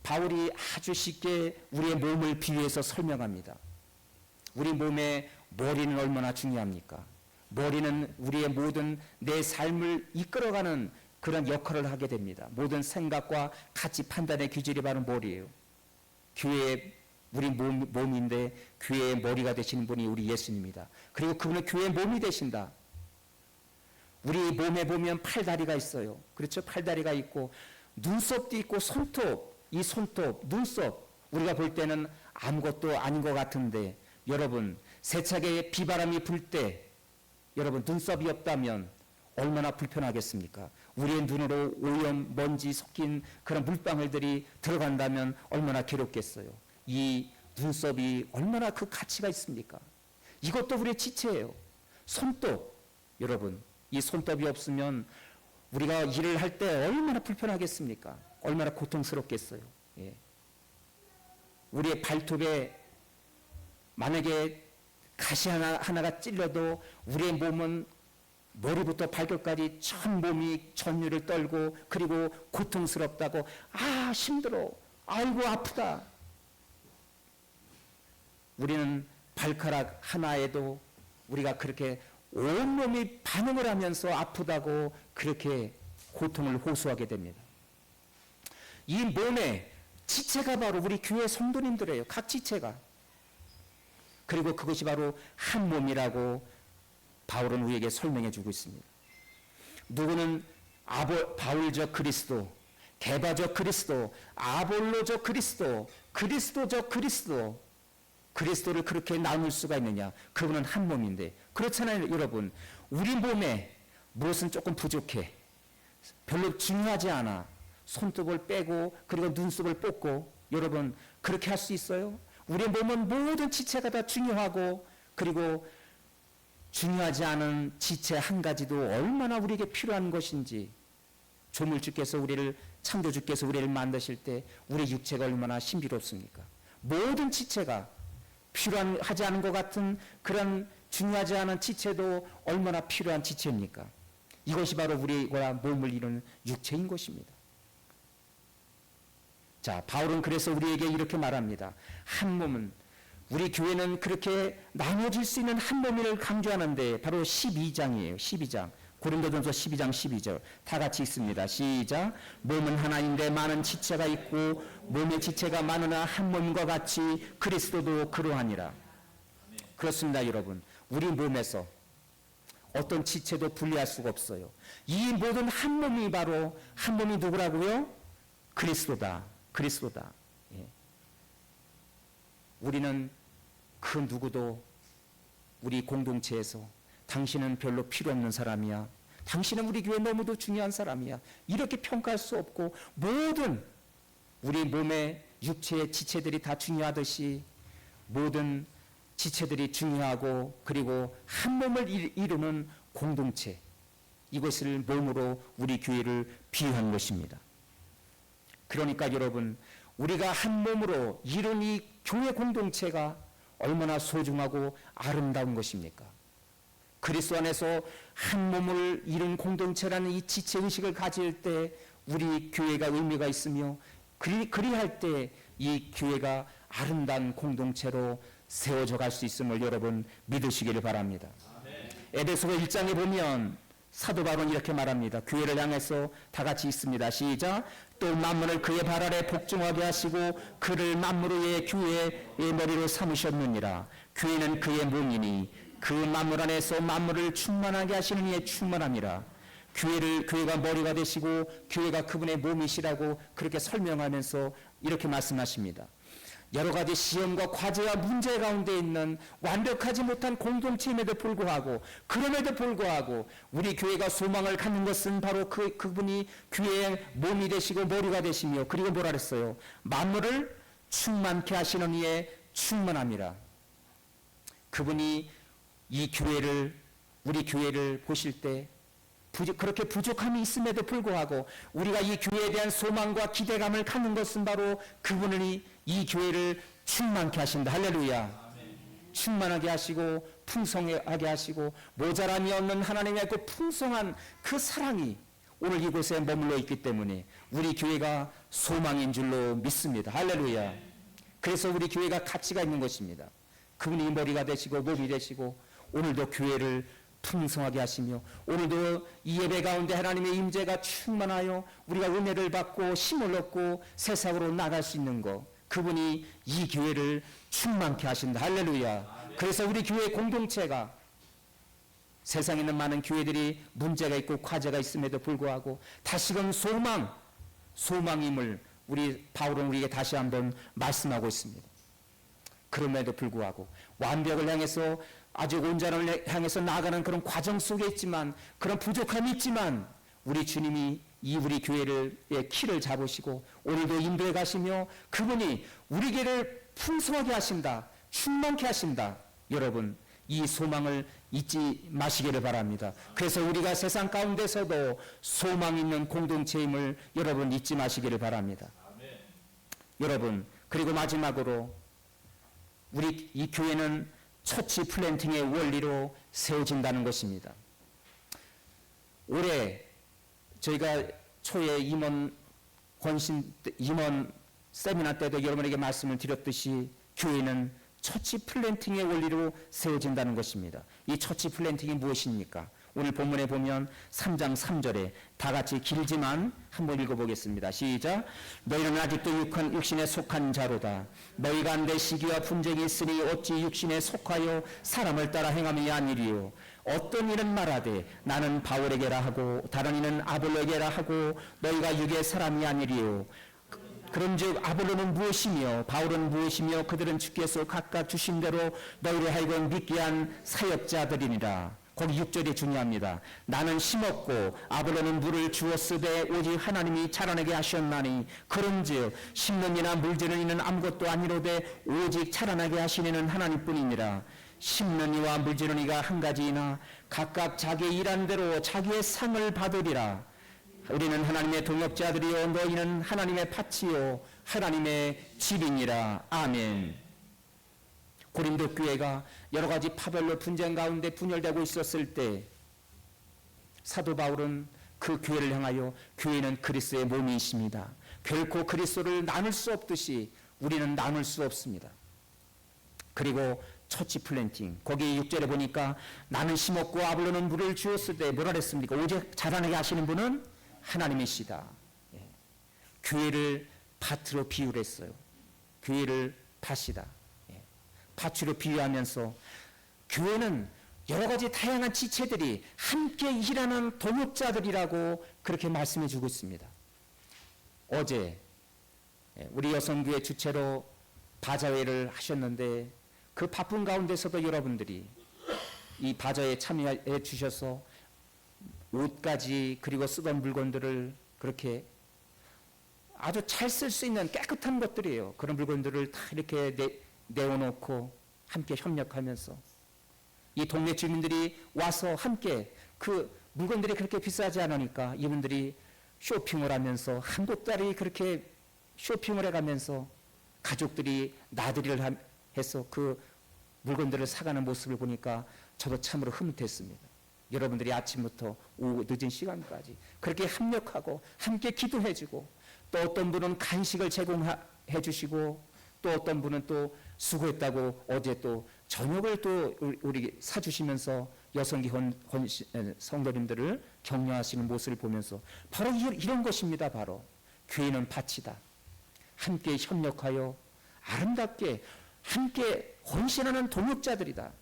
바울이 아주 쉽게 우리의 몸을 비유해서 설명합니다. 우리 몸의 머리는 얼마나 중요합니까? 머리는 우리의 모든 내 삶을 이끌어가는 그런 역할을 하게 됩니다. 모든 생각과 가치 판단의 기준이 바로 머리예요. 교회의 우리 몸인데 교회의 머리가 되시는 분이 우리 예수님입니다. 그리고 그분은 교회의 몸이 되신다. 우리 몸에 보면 팔다리가 있어요. 그렇죠? 팔다리가 있고 눈썹도 있고 손톱, 이 손톱, 눈썹, 우리가 볼 때는 아무것도 아닌 것 같은데, 여러분, 세차게 비바람이 불 때 여러분 눈썹이 없다면 얼마나 불편하겠습니까? 우리의 눈으로 오염, 먼지 섞인 그런 물방울들이 들어간다면 얼마나 괴롭겠어요. 이 눈썹이 얼마나 그 가치가 있습니까? 이것도 우리의 지체예요. 손톱, 여러분, 이 손톱이 없으면 우리가 일을 할 때 얼마나 불편하겠습니까? 얼마나 고통스럽겠어요. 예. 우리의 발톱에 만약에 가시 하나가 찔려도 우리의 몸은 머리부터 발끝까지 전 몸이 전율을 떨고, 그리고 고통스럽다고, 힘들어, 아이고 아프다. 우리는 발가락 하나에도 우리가 그렇게 온몸이 반응을 하면서 아프다고 그렇게 고통을 호소하게 됩니다. 이 몸의 지체가 바로 우리 교회 성도님들이에요. 각 지체가. 그리고 그것이 바로 한 몸이라고 바울은 우리에게 설명해 주고 있습니다. 누구는 바울적 그리스도, 게바적 그리스도, 아볼로적 그리스도, 그리스도적 그리스도, 그리스도를 그렇게 나눌 수가 있느냐? 그분은 한 몸인데 그렇잖아요, 여러분. 우리 몸에 무엇은 조금 부족해, 별로 중요하지 않아, 손톱을 빼고 그리고 눈썹을 뽑고, 여러분 그렇게 할 수 있어요? 우리 몸은 모든 지체가 다 중요하고, 그리고 중요하지 않은 지체 한 가지도 얼마나 우리에게 필요한 것인지, 조물주께서 우리를, 창조주께서 우리를 만드실 때 우리 육체가 얼마나 신비롭습니까? 모든 지체가 필요하지 않은 것 같은 그런 중요하지 않은 지체도 얼마나 필요한 지체입니까? 이것이 바로 우리가 몸을 이루는 육체인 것입니다. 자, 바울은 그래서 우리에게 이렇게 말합니다. 한 몸은, 우리 교회는 그렇게 나눠질 수 있는 한 몸을 강조하는데 바로 12장이에요. 12장. 고린도전서 12장 12절. 다 같이 읽습니다. 시작. 몸은 하나인데 많은 지체가 있고 몸의 지체가 많으나 한 몸과 같이 그리스도도 그러하니라. 그렇습니다, 여러분. 우리 몸에서 어떤 지체도 분리할 수가 없어요. 이 모든 한 몸이 바로, 한 몸이 누구라고요? 그리스도다. 그리스도다. 예. 우리는 그 누구도 우리 공동체에서 당신은 별로 필요 없는 사람이야, 당신은 우리 교회 너무도 중요한 사람이야, 이렇게 평가할 수 없고, 모든 우리 몸의 육체의 지체들이 다 중요하듯이 모든 지체들이 중요하고, 그리고 한 몸을 이루는 공동체, 이것을 몸으로 우리 교회를 비유한 것입니다. 그러니까 여러분, 우리가 한 몸으로 이룬 이 교회 공동체가 얼마나 소중하고 아름다운 것입니까? 그리스도 안에서 한 몸을 이룬 공동체라는 이 지체의식을 가질 때 우리 교회가 의미가 있으며, 그리할 때 이 교회가 아름다운 공동체로 세워져 갈 수 있음을 여러분 믿으시기를 바랍니다. 에베소서 1장에 보면 사도 바울은 이렇게 말합니다. 교회를 향해서 다 같이 읽습니다. 시작. 또 만물을 그의 발 아래 복종하게 하시고 그를 만물의 교회의 머리로 삼으셨느니라. 교회는 그의 몸이니 그 만물 안에서 만물을 충만하게 하시는 이의 충만함이라. 교회가 머리가 되시고 교회가 그분의 몸이시라고 그렇게 설명하면서 이렇게 말씀하십니다. 여러 가지 시험과 과제와 문제 가운데 있는 완벽하지 못한 공동체임에도 불구하고, 그럼에도 불구하고 우리 교회가 소망을 갖는 것은 바로 그분이 교회의 몸이 되시고 머리가 되시며, 그리고 뭐라 그랬어요? 만물을 충만케 하시는 이의 충만함이라. 그분이 이 교회를, 우리 교회를 보실 때 그렇게 부족함이 있음에도 불구하고 우리가 이 교회에 대한 소망과 기대감을 갖는 것은 바로 그분이 이 교회를 충만케 하신다. 할렐루야. 충만하게 하시고 풍성하게 하시고 모자람이 없는 하나님의 그 풍성한 그 사랑이 오늘 이곳에 머물러 있기 때문에 우리 교회가 소망인 줄로 믿습니다. 할렐루야. 그래서 우리 교회가 가치가 있는 것입니다. 그분이 머리가 되시고 몸이 되시고 오늘도 교회를 풍성하게 하시며, 오늘도 이 예배 가운데 하나님의 임재가 충만하여 우리가 은혜를 받고 힘을 얻고 세상으로 나갈 수 있는 것, 그분이 이 교회를 충만케 하신다. 할렐루야. 그래서 우리 교회 공동체가, 세상에 있는 많은 교회들이 문제가 있고 과제가 있음에도 불구하고 다시금 소망임을 우리 바울은 우리에게 다시 한번 말씀하고 있습니다. 그럼에도 불구하고 완벽을 향해서, 아직 온전을 향해서 나아가는 그런 과정 속에 있지만, 그런 부족함이 있지만 우리 주님이 이 우리 교회의 키를 잡으시고 오늘도 인도해 가시며 그분이 우리 교회를 풍성하게 하신다, 충만케 하신다. 여러분, 이 소망을 잊지 마시기를 바랍니다. 그래서 우리가 세상 가운데서도 소망 있는 공동체임을 여러분 잊지 마시기를 바랍니다. 여러분, 그리고 마지막으로 우리 이 교회는 처치 플랜팅의 원리로 세워진다는 것입니다. 올해 저희가 초에 임원 세미나 때도 여러분에게 말씀을 드렸듯이 교회는 처치 플랜팅의 원리로 세워진다는 것입니다. 이 처치 플랜팅이 무엇입니까? 오늘 본문에 보면 3장 3절에 다 같이 길지만 한번 읽어보겠습니다. 시작. 너희는 아직도 육신에 속한 자로다. 너희가 내 시기와 분쟁이 있으니 어찌 육신에 속하여 사람을 따라 행함이 아니리요. 어떤 이는 말하되 나는 바울에게라 하고 다른 이는 아볼로에게라 하고 너희가 육의 사람이 아니리요. 그런즉 아볼로는 무엇이며 바울은 무엇이며 그들은 주께서 각각 주신 대로 너희를 하여금 믿게 한 사역자들이니라. 거기 6절이 중요합니다. 나는 심었고 아볼로는 물을 주었으되 오직 하나님이 자라나게 하셨나니 그런즉 심는 이나 물주는 이는 아무것도 아니로되 오직 자라나게 하신 이는 하나님뿐이니라. 심는 이와 물주는 이가 한 가지이나 각각 자기 일한 대로 자기의 상을 받으리라. 우리는 하나님의 동역자들이요 너희는 하나님의 밭이요 하나님의 집이니라. 아멘. 고린도 교회가 여러 가지 파별로 분쟁 가운데 분열되고 있었을 때 사도 바울은 그 교회를 향하여 교회는 그리스도의 몸이십니다. 결코 그리스도를 나눌 수 없듯이 우리는 나눌 수 없습니다. 그리고 처치 플랜팅 거기 6절에 보니까 나는 심었고 아볼로는 물을 주었을 때 뭐라 그랬습니까? 오직 자라나게 하시는 분은 하나님이시다. 예. 교회를 밭으로 비유를 했어요. 교회를 밭이다. 예. 밭으로 비유하면서 교회는 여러 가지 다양한 지체들이 함께 일하는 동역자들이라고 그렇게 말씀해 주고 있습니다. 어제 우리 여성교회 주체로 바자회를 하셨는데 그 바쁜 가운데서도 여러분들이 이 바자회에 참여해 주셔서 옷까지 그리고 쓰던 물건들을 그렇게 아주 잘 쓸 수 있는 깨끗한 것들이에요. 그런 물건들을 다 이렇게 내어놓고 함께 협력하면서 이 동네 주민들이 와서 함께 그 물건들이 그렇게 비싸지 않으니까 이분들이 쇼핑을 하면서 한 보따리 그렇게 쇼핑을 해가면서 가족들이 나들이를 해서 그 물건들을 사가는 모습을 보니까 저도 참으로 흐뭇했습니다. 여러분들이 아침부터 오후 늦은 시간까지 그렇게 합력하고 함께 기도해주고 또 어떤 분은 간식을 제공해 주시고 또 어떤 분은 또 수고했다고 어제 또 저녁을 또 우리 사주시면서 여성기 성도님들을 격려하시는 모습을 보면서 바로 이런 것입니다. 바로 교회는 밭이다. 함께 협력하여 아름답게 함께 헌신하는 동역자들이다.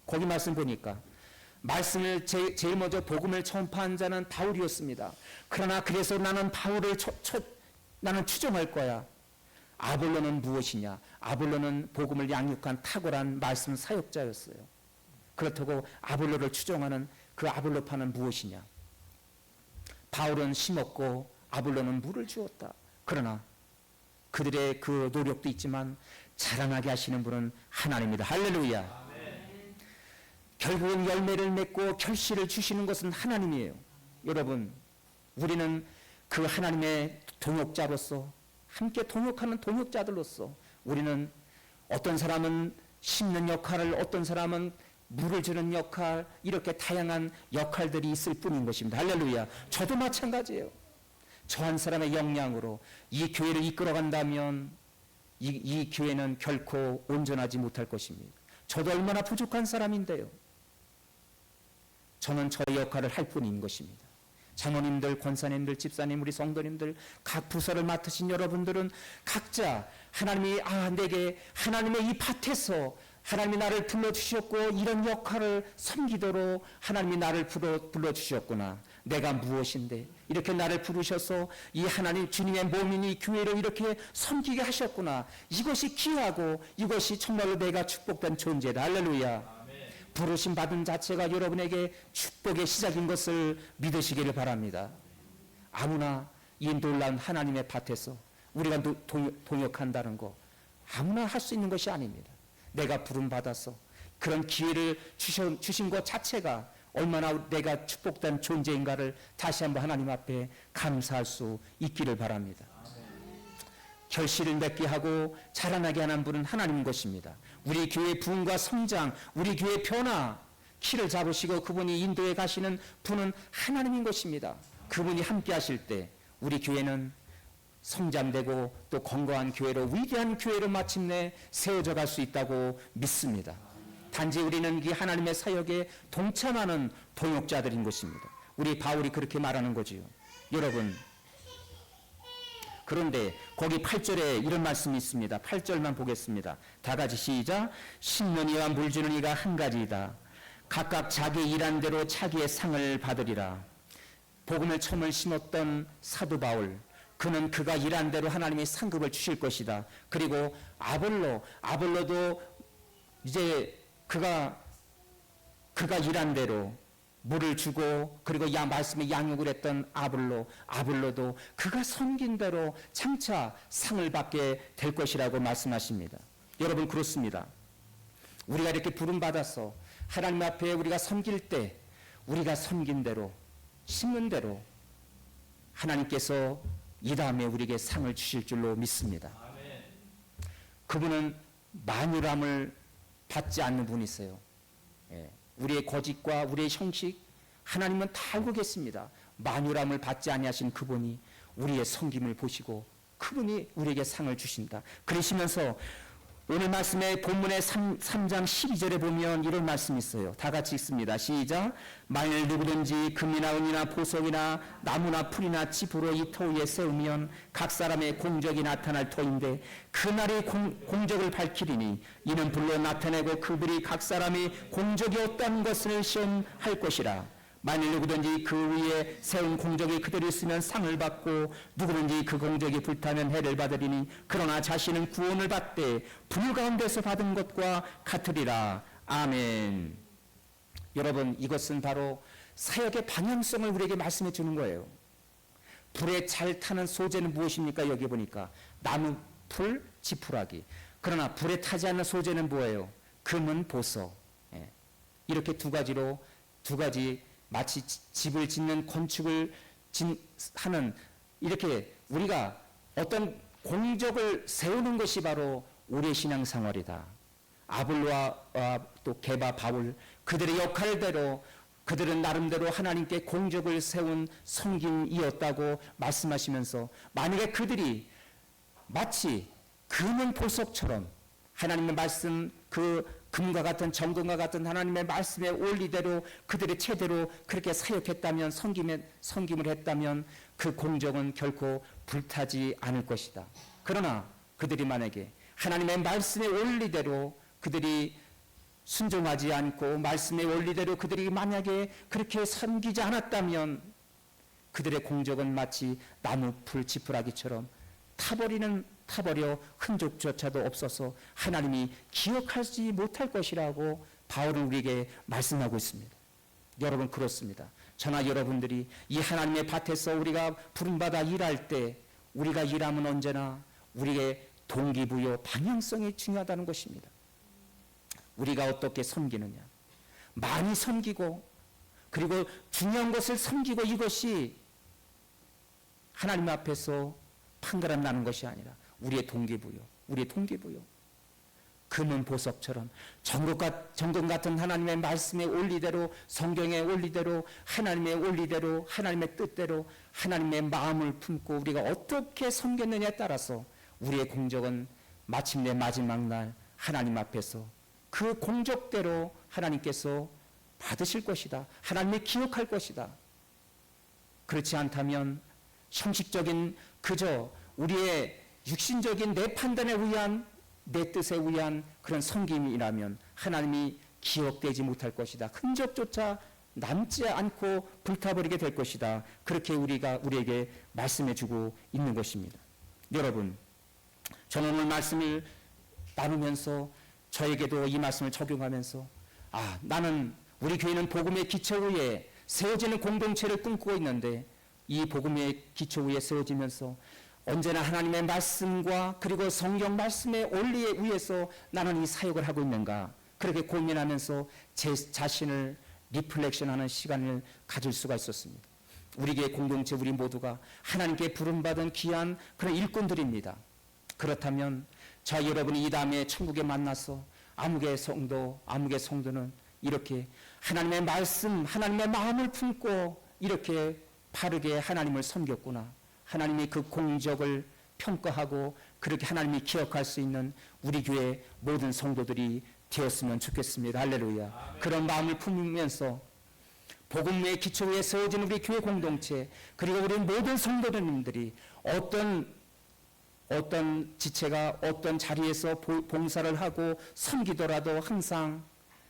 거기 말씀 보니까 말씀을 제일 먼저 복음을 전파한 자는 바울이었습니다. 그러나 그래서 나는 바울을 나는 추종할 거야. 아볼로는 무엇이냐? 아볼로는 복음을 양육한 탁월한 말씀 사역자였어요. 그렇다고 아볼로를 추종하는 그 아볼로파는 무엇이냐? 바울은 심었고 아볼로는 물을 주었다. 그러나 그들의 그 노력도 있지만 자라나게 하시는 분은 하나님입니다. 할렐루야. 결국은 열매를 맺고 결실을 주시는 것은 하나님이에요. 여러분, 우리는 그 하나님의 동역자로서 함께 동역하는 동역자들로서 우리는 어떤 사람은 심는 역할을 어떤 사람은 물을 주는 역할 이렇게 다양한 역할들이 있을 뿐인 것입니다. 할렐루야. 저도 마찬가지예요. 저 한 사람의 역량으로 이 교회를 이끌어간다면 이 교회는 결코 온전하지 못할 것입니다. 저도 얼마나 부족한 사람인데요. 저는 저의 역할을 할 뿐인 것입니다. 장로님들, 권사님들, 집사님, 우리 성도님들, 각 부서를 맡으신 여러분들은 각자 하나님이 내게 하나님의 이 밭에서 하나님이 나를 불러주셨고 이런 역할을 섬기도록 하나님이 나를 불러주셨구나. 내가 무엇인데 이렇게 나를 부르셔서 이 하나님 주님의 몸인 이 교회를 이렇게 섬기게 하셨구나. 이것이 귀하고 이것이 정말로 내가 축복된 존재다. 할렐루야. 부르심 받은 자체가 여러분에게 축복의 시작인 것을 믿으시기를 바랍니다. 아무나 이 놀라운 하나님의 밭에서 우리가 동역한다는 거 아무나 할 수 있는 것이 아닙니다. 내가 부름 받아서 그런 기회를 주신 것 자체가 얼마나 내가 축복된 존재인가를 다시 한번 하나님 앞에 감사할 수 있기를 바랍니다. 결실을 맺게 하고 자라나게 하는 분은 하나님인 것입니다. 우리 교회의 부흥과 성장, 우리 교회의 변화, 키를 잡으시고 그분이 인도해 가시는 분은 하나님인 것입니다. 그분이 함께 하실 때 우리 교회는 성장되고 또 건강한 교회로, 위대한 교회로 마침내 세워져 갈 수 있다고 믿습니다. 단지 우리는 이 하나님의 사역에 동참하는 동역자들인 것입니다. 우리 바울이 그렇게 말하는 거지요. 여러분, 그런데 거기 8절에 이런 말씀이 있습니다. 8절만 보겠습니다. 다 같이 시작. 심는 이와 물 주는 이가 한 가지이다. 각각 자기 일한 대로 자기의 상을 받으리라. 복음을 처음을 심었던 사도 바울, 그는 그가 일한 대로 하나님이 상급을 주실 것이다. 그리고 아볼로도 이제 그가 일한 대로 물을 주고, 그리고 말씀에 양육을 했던 아볼로도 그가 섬긴 대로 장차 상을 받게 될 것이라고 말씀하십니다. 여러분, 그렇습니다. 우리가 이렇게 부름받아서 하나님 앞에 우리가 섬길 때, 우리가 섬긴 대로, 심는 대로 하나님께서 이 다음에 우리에게 상을 주실 줄로 믿습니다. 그분은 만유람을 받지 않는 분이세요. 우리의 거짓과 우리의 형식, 하나님은 다 알고 계십니다. 만유람을 받지 아니하신 그분이 우리의 섬김을 보시고 그분이 우리에게 상을 주신다. 그러시면서 오늘 말씀의 본문의 3장 12절에 보면 이런 말씀이 있어요. 다 같이 읽습니다. 시작. 만일 누구든지 금이나 은이나 보석이나 나무나 풀이나 짚으로 이 터 위에 세우면 각 사람의 공적이 나타날 터인데 그날의 공적을 밝히리니 이는 불로 나타내고 그들이 각 사람이 공적이 없다는 것을 시험할 것이라. 만일 누구든지 그 위에 세운 공적이 그대로 있으면 상을 받고 누구든지 그 공적이 불타면 해를 받으리니 그러나 자신은 구원을 받되 불 가운데서 받은 것과 같으리라. 아멘. 여러분, 이것은 바로 사역의 방향성을 우리에게 말씀해 주는 거예요. 불에 잘 타는 소재는 무엇입니까? 여기 보니까 나무, 풀, 지푸라기. 그러나 불에 타지 않는 소재는 뭐예요? 금은 보석. 이렇게 두 가지 마치 집을 짓는 건축을 하는, 이렇게 우리가 어떤 공적을 세우는 것이 바로 우리의 신앙생활이다. 아볼로와 또 게바, 바울, 그들의 역할대로 그들은 나름대로 하나님께 공적을 세운 섬김이었다고 말씀하시면서, 만약에 그들이 마치 금은 보석처럼 하나님의 말씀, 그 금과 같은 정금과 같은 하나님의 말씀의 원리대로 그들의 체대로 그렇게 사역했다면, 섬김을 했다면 그 공적은 결코 불타지 않을 것이다. 그러나 그들이 만약에 하나님의 말씀의 원리대로 그들이 순종하지 않고 말씀의 원리대로 그들이 만약에 그렇게 섬기지 않았다면 그들의 공적은 마치 나무, 풀, 지푸라기처럼 타버려 흔적조차도 없어서 하나님이 기억하지 못할 것이라고 바울은 우리에게 말씀하고 있습니다. 여러분, 그렇습니다. 저나 여러분들이 이 하나님의 밭에서 우리가 부름받아 일할 때 우리가 일하면 언제나 우리의 동기부여, 방향성이 중요하다는 것입니다. 우리가 어떻게 섬기느냐, 많이 섬기고 그리고 중요한 것을 섬기고, 이것이 하나님 앞에서 판가름 나는 것이 아니라 우리의 동기부여. 금은 보석처럼 정금 같은 하나님의 말씀의 원리대로, 성경의 원리대로, 하나님의 원리대로, 하나님의 뜻대로 하나님의 마음을 품고 우리가 어떻게 섬겼느냐에 따라서 우리의 공적은 마침내 마지막 날 하나님 앞에서 그 공적대로 하나님께서 받으실 것이다. 하나님이 기억할 것이다. 그렇지 않다면 형식적인, 그저 우리의 육신적인 내 판단에 의한, 내 뜻에 의한 그런 섬김이라면 하나님이 기억되지 못할 것이다. 흔적조차 남지 않고 불타버리게 될 것이다. 그렇게 우리에게 말씀해 주고 있는 것입니다. 여러분, 저는 오늘 말씀을 나누면서 저에게도 이 말씀을 적용하면서, 나는, 우리 교회는 복음의 기초 위에 세워지는 공동체를 꿈꾸고 있는데 이 복음의 기초 위에 세워지면서 언제나 하나님의 말씀과 그리고 성경 말씀의 원리에 의해서 나는 이 사역을 하고 있는가, 그렇게 고민하면서 제 자신을 리플렉션하는 시간을 가질 수가 있었습니다. 우리 교회 공동체, 우리 모두가 하나님께 부름받은 귀한 그런 일꾼들입니다. 그렇다면 저 여러분이 이 다음에 천국에 만나서 아무개 성도는 이렇게 하나님의 말씀, 하나님의 마음을 품고 이렇게 바르게 하나님을 섬겼구나, 하나님이 그 공적을 평가하고 그렇게 하나님이 기억할 수 있는 우리 교회 모든 성도들이 되었으면 좋겠습니다. 할렐루야. 그런 마음을 품으면서 복음의 기초 위에 세워진 우리 교회 공동체, 그리고 우리 모든 성도님들이 어떤 지체가 어떤 자리에서 봉사를 하고 섬기더라도 항상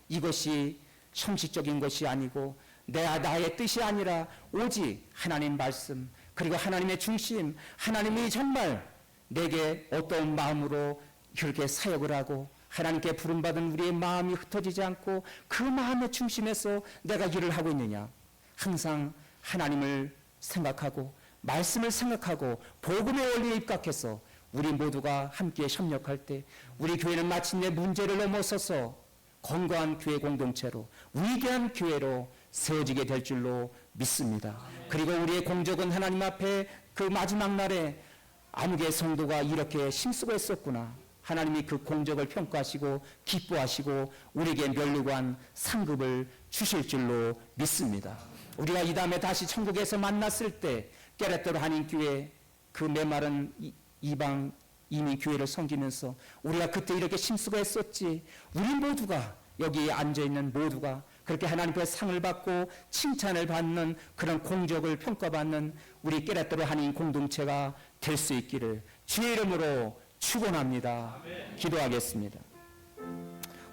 이것이 형식적인 것이 아니고 나의 뜻이 아니라 오직 하나님 말씀, 그리고 하나님의 중심, 하나님이 정말 내게 어떤 마음으로 그렇게 사역을 하고 하나님께 부름받은 우리의 마음이 흩어지지 않고 그 마음의 중심에서 내가 일을 하고 있느냐. 항상 하나님을 생각하고 말씀을 생각하고 복음의 원리에 입각해서 우리 모두가 함께 협력할 때 우리 교회는 마침내 문제를 넘어서서 건강한 교회 공동체로, 위대한 교회로 세워지게 될 줄로 믿습니다. 그리고 우리의 공적은 하나님 앞에 그 마지막 날에 아무개 성도가 이렇게 힘쓰고 했었구나. 하나님이 그 공적을 평가하시고 기뻐하시고 우리에게 멸류관 상급을 주실 줄로 믿습니다. 우리가 이 다음에 다시 천국에서 만났을 때 깨레토로 한인교회 그 메마른 이방 이민 교회를 섬기면서 우리가 그때 이렇게 힘쓰고 했었지. 우리 모두가 여기 앉아있는 모두가 그렇게 하나님께 상을 받고 칭찬을 받는 그런 공적을 평가받는 우리 깨레토로 한인 공동체가 될 수 있기를 주의 이름으로 축원합니다. 기도하겠습니다.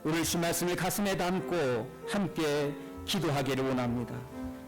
오늘 주 말씀을 가슴에 담고 함께 기도하기를 원합니다.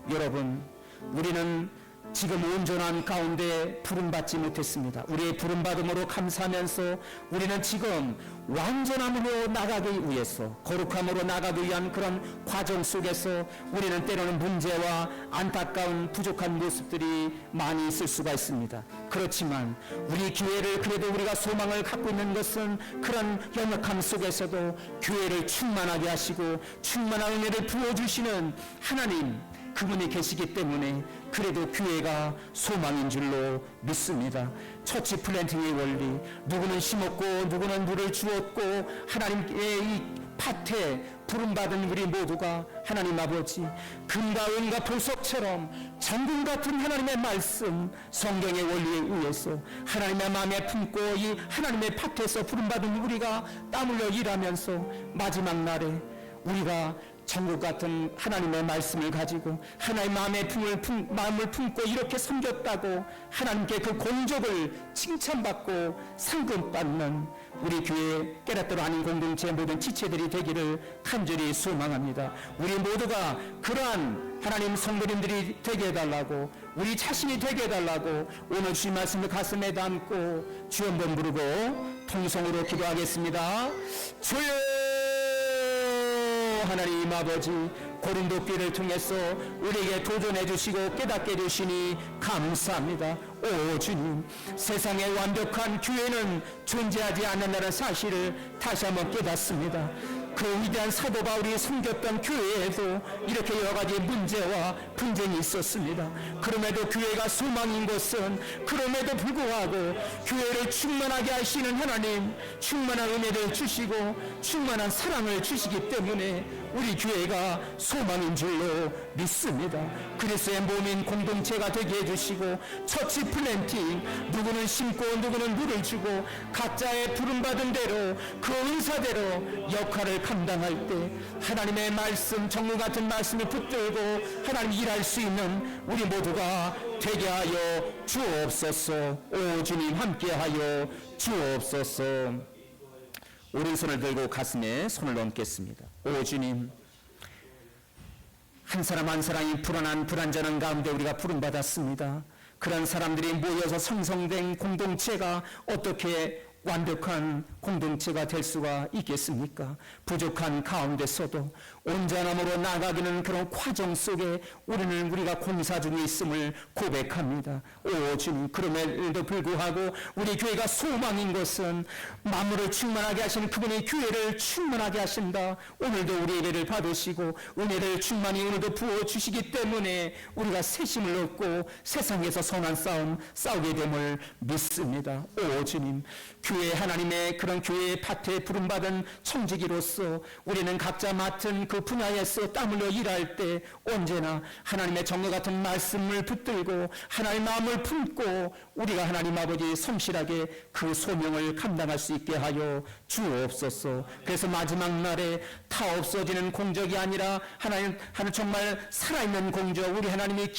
여러분, 우리는 지금 온전한 가운데 부름받지 못했습니다. 우리의 부름받음으로 감사하면서 우리는 지금 완전함으로 나가기 위해서, 거룩함으로 나가기 위한 그런 과정 속에서 우리는 때로는 문제와 안타까운 부족한 모습들이 많이 있을 수가 있습니다. 그렇지만 우리 교회를 그래도 우리가 소망을 갖고 있는 것은 그런 연약함 속에서도 교회를 충만하게 하시고 충만한 은혜를 부어주시는 하나님, 그분이 계시기 때문에 그래도 교회가 소망인 줄로 믿습니다. 처치 플랜팅의 원리, 누구는 심었고 누구는 물을 주었고 하나님의 이 밭에 부름받은 우리 모두가 하나님 아버지 금과 은과 보석처럼 정금 같은 하나님의 말씀, 성경의 원리에 의해서 하나님의 마음에 품고 이 하나님의 밭에서 부름받은 우리가 땀 흘려 일하면서 마지막 날에 우리가 천국 같은 하나님의 말씀을 가지고 하나님의 마음을 품고 이렇게 섬겼다고 하나님께 그 공적을 칭찬받고 상급받는 우리 교회 깨레토로 한인 공동체 모든 지체들이 되기를 간절히 소망합니다. 우리 모두가 그러한 하나님 성도님들이 되게 해달라고, 우리 자신이 되게 해달라고 오늘 주의 말씀을 가슴에 담고 주 한번 부르고 통성으로 기도하겠습니다. 주여 하나님 아버지, 고린도 교회를 통해서 우리에게 도전해 주시고 깨닫게 해주시니 감사합니다. 오 주님, 세상에 완벽한 교회는 존재하지 않는다는 사실을 다시 한번 깨닫습니다. 그 위대한 사도 바울이 섬겼던 교회에도 이렇게 여러 가지 문제와 분쟁이 있었습니다. 그럼에도 교회가 소망인 것은 그럼에도 불구하고 교회를 충만하게 하시는 하나님, 충만한 은혜를 주시고 충만한 사랑을 주시기 때문에 우리 교회가 소망인 줄로 믿습니다. 그리스도의 몸인 공동체가 되게 해주시고 처치 플랜팅, 누구는 심고 누구는 물을 주고 각자의 부름받은 대로 그 은사대로 역할을 감당할 때 하나님의 말씀, 정무 같은 말씀을 붙들고 하나님 일할 수 있는 우리 모두가 되게 하여 주옵소서. 오 주님, 함께하여 주옵소서. 오른손을 들고 가슴에 손을 얹겠습니다. 오 주님, 한 사람 한 사람이 불안전한 가운데 우리가 부름받았습니다. 그런 사람들이 모여서 형성된 공동체가 어떻게 완벽한 공동체가 될 수가 있겠습니까? 부족한 가운데서도 온전함으로 나아가기는 그런 과정 속에 우리가 공사 중에 있음을 고백합니다. 오 주님, 그럼에도 불구하고 우리 교회가 소망인 것은 만물을 충만하게 하시는 그분의 교회를 충만하게 하신다. 오늘도 우리 예배를 받으시고 은혜를 충만히 오늘도 부어주시기 때문에 우리가 새 힘을 얻고 세상에서 선한 싸움 싸우게 됨을 믿습니다. 오 주님, 교회 하나님의 그런 교회의 밭에 부름받은 청지기로서 우리는 각자 맡은 그 분야에서 땀 흘려 일할 때 언제나 하나님의 정리 같은 말씀을 붙들고 하나님 마음을 품고 우리가 하나님 아버지 성실하게 그 소명을 감당할 수 있게 하여 주옵소서. 그래서 마지막 날에 다 없어지는 공적이 아니라 하나님 정말 살아있는 공적, 우리 하나님이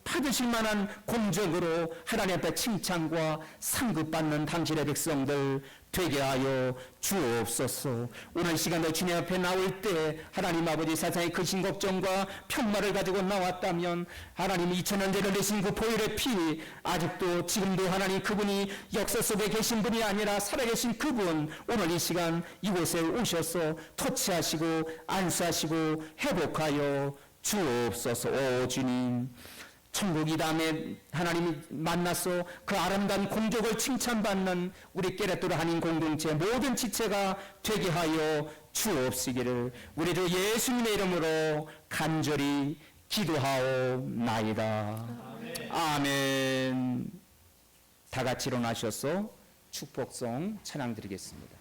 받으실 만한 공적으로 하나님 앞에 칭찬과 상급받는 당신의 백성들 되게 하여 주옵소서. 오늘 시간도 주님 앞에 나올 때 하나님 아버지 세상의 근심 걱정과 평마를 가지고 나왔다면 하나님 2000년 전에 내신 그 보혈의 피 아직도 지금도 하나님 그분이 역사 속에 계신 분이 아니라 살아계신 그분 오늘 이 시간 이곳에 오셔서 터치하시고 안수하시고 회복하여 주옵소서. 오 주님, 천국 이 다음에 하나님이 만나서 그 아름다운 공적을 칭찬받는 우리 깨레토르 한인 공동체 모든 지체가 되게 하여 주옵시기를 우리 주 예수님의 이름으로 간절히 기도하옵나이다. 아멘. 다 같이 일어나셔서 축복송 찬양 드리겠습니다.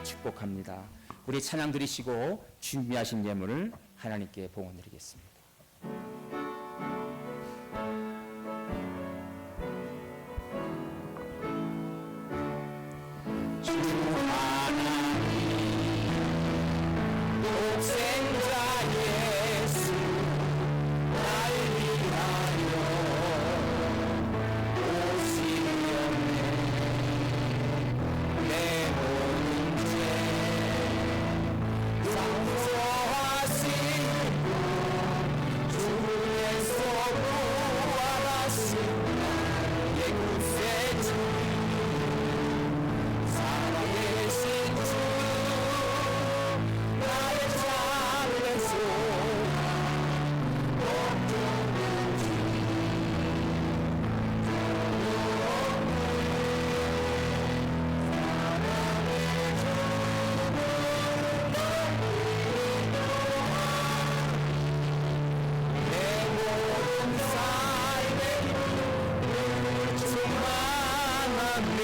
축복합니다. 우리 찬양 드리시고 준비하신 예물을 하나님께 봉헌드리겠습니다. 주 하나님 독생자 예수 날 위하여 오시려네. 내 모든 죄 상소하시고 주에서 구원하신 나의 구세주 살아계신 주 나의 찬양소 내 모든 삶에 늘 충만하네.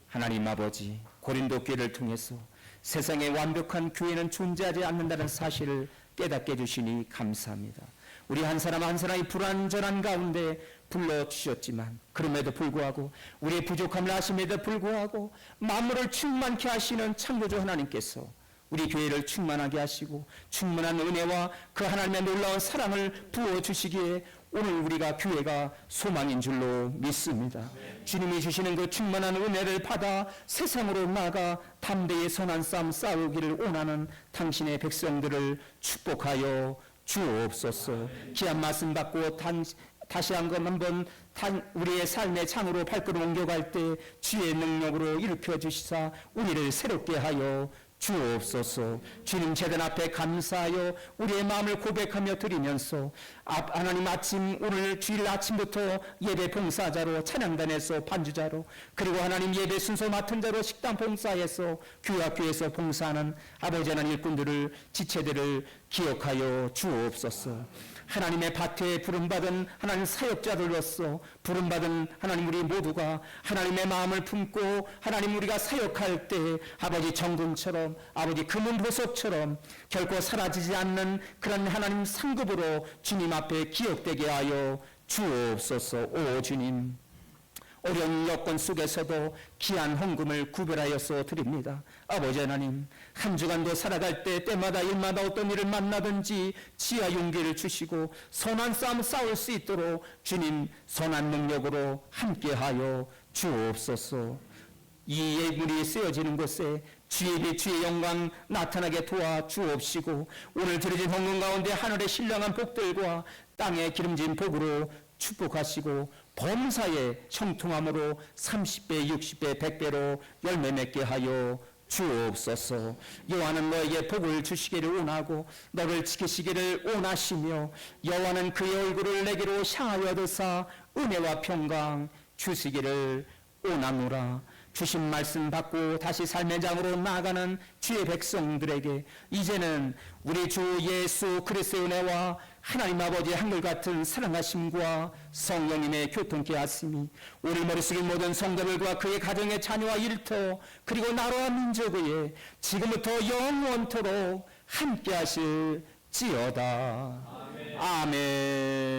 하나님 아버지, 고린도 교회를 통해서 세상에 완벽한 교회는 존재하지 않는다는 사실을 깨닫게 해주시니 감사합니다. 우리 한 사람 한 사람이 불완전한 가운데 불러주셨지만 그럼에도 불구하고 우리의 부족함을 아심에도 불구하고 만물을 충만케 하시는 창조주 하나님께서 우리 교회를 충만하게 하시고 충만한 은혜와 그 하나님의 놀라운 사랑을 부어주시기에 오늘 우리가 교회가 소망인 줄로 믿습니다. 주님이 주시는 그 충만한 은혜를 받아 세상으로 나가 담대히 선한 싸움 싸우기를 원하는 당신의 백성들을 축복하여 주옵소서. 귀한 말씀 받고 다시 한번 우리의 삶의 창으로 발걸음 옮겨갈 때 주의 능력으로 일으켜 주시사 우리를 새롭게 하여 주옵소서. 주님 제단 앞에 감사하여 우리의 마음을 고백하며 드리면서 하나님 오늘 주일 아침부터 예배 봉사자로 찬양단에서 반주자로 그리고 하나님 예배 순서 맡은 자로 식당 봉사에서 교회에서 봉사하는 아버지 하나님 일꾼들을 지체들을 기억하여 주옵소서. 하나님의 밭에 부름받은 하나님 사역자들로서 부름받은 하나님 우리 모두가 하나님의 마음을 품고 하나님 우리가 사역할 때 아버지 정금처럼 아버지 금은 보석처럼 결코 사라지지 않는 그런 하나님 상급으로 주님 앞에 기억되게 하여 주옵소서. 오 주님, 어려운 여건 속에서도 귀한 헌금을 구별하여서 드립니다. 아버지 하나님, 한 주간도 살아갈 때 때마다 일마다 어떤 일을 만나든지 지혜와 용기를 주시고 선한 싸움 싸울 수 있도록 주님 선한 능력으로 함께하여 주옵소서. 이 예물이 쓰여지는 곳에 주의 빛, 주의 영광 나타나게 도와 주옵시고 오늘 드려진 헌금 가운데 하늘의 신령한 복들과 땅의 기름진 복으로 축복하시고 범사에 형통함으로 30배, 60배, 100배로 열매 맺게 하여 주옵소서. 여호와는 너에게 복을 주시기를 원하고 너를 지키시기를 원하시며 여호와는 그의 얼굴을 내게로 향하여 드사 은혜와 평강 주시기를 원하노라. 주신 말씀 받고 다시 삶의 장으로 나아가는 주의 백성들에게 이제는 우리 주 예수 그리스도의 은혜와 하나님 아버지의 한결같은 사랑하심과 성령님의 교통케 하심이 오늘 머리 숙인 모든 성도들과 그의 가정의 자녀와 일터 그리고 나라와 민족에 지금부터 영원토록 함께 하실지어다. 아멘.